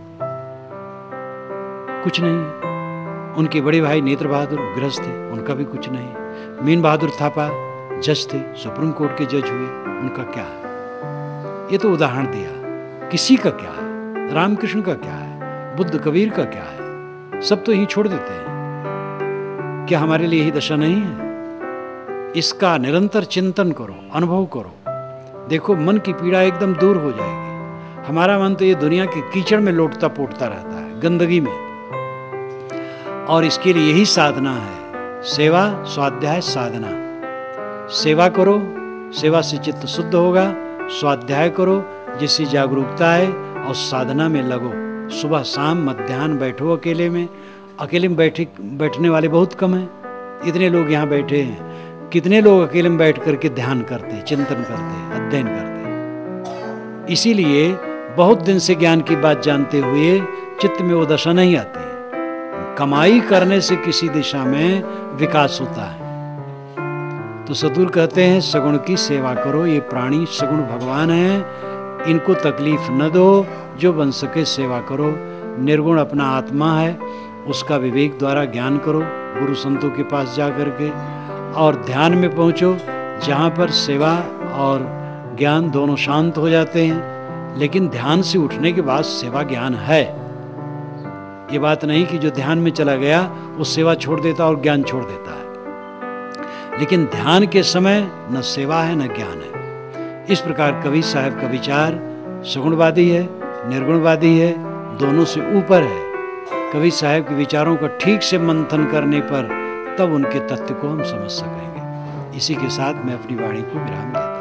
कुछ नहीं है। उनके बड़े भाई नेत्र बहादुर गृहस्थ थे, उनका भी कुछ नहीं। मीन बहादुर थापा जज थे, सुप्रीम कोर्ट के जज हुए, उनका क्या है। ये तो उदाहरण दिया, किसी का क्या है, रामकृष्ण का क्या है, बुद्ध कबीर का क्या है, सब तो यही छोड़ देते हैं। क्या हमारे लिए यही दशा नहीं है? इसका निरंतर चिंतन करो, अनुभव करो, देखो मन की पीड़ा एकदम दूर हो जाएगी। हमारा मन तो ये दुनिया के कीचड़ में लोटता पोटता रहता है, गंदगी में, और इसके लिए यही साधना है, सेवा, स्वाध्याय, साधना। सेवा करो, सेवा से चित्त शुद्ध होगा। स्वाध्याय करो, जिससे जागरूकता है, और साधना में लगो। सुबह शाम मध्याह्न बैठो अकेले में। अकेले में बैठने वाले बहुत कम हैं, इतने लोग यहाँ बैठे हैं। कितने लोग अकेले में बैठ करके ध्यान करते, चिंतन करते, अध्ययन करते। इसीलिए बहुत दिन से ज्ञान की बात जानते हुए चित्त में वो दशा नहीं आती। कमाई करने से किसी दिशा में विकास होता है। तो सद्गुरु कहते हैं सगुण की सेवा करो। ये प्राणी सगुण भगवान हैं, इनको तकलीफ न दो, जो बन सके सेवा करो। निर्गुण अपना आत्मा है, उसका विवेक द्वारा ज्ञान करो, गुरु संतों के पास जा करके, और ध्यान में पहुँचो, जहाँ पर सेवा और ज्ञान दोनों शांत हो जाते हैं। लेकिन ध्यान से उठने के बाद सेवा ज्ञान है। ये बात नहीं कि जो ध्यान में चला गया वो सेवा छोड़ देता और ज्ञान छोड़ देता है। लेकिन ध्यान के समय न सेवा है न ज्ञान है। इस प्रकार कबीर साहब का विचार सगुणवादी है, निर्गुणवादी है, दोनों से ऊपर है। कबीर साहब के विचारों का ठीक से मंथन करने पर तब उनके तत्व को हम समझ सकेंगे। इसी के साथ मैं अपनी वाणी को विराम देता हूं।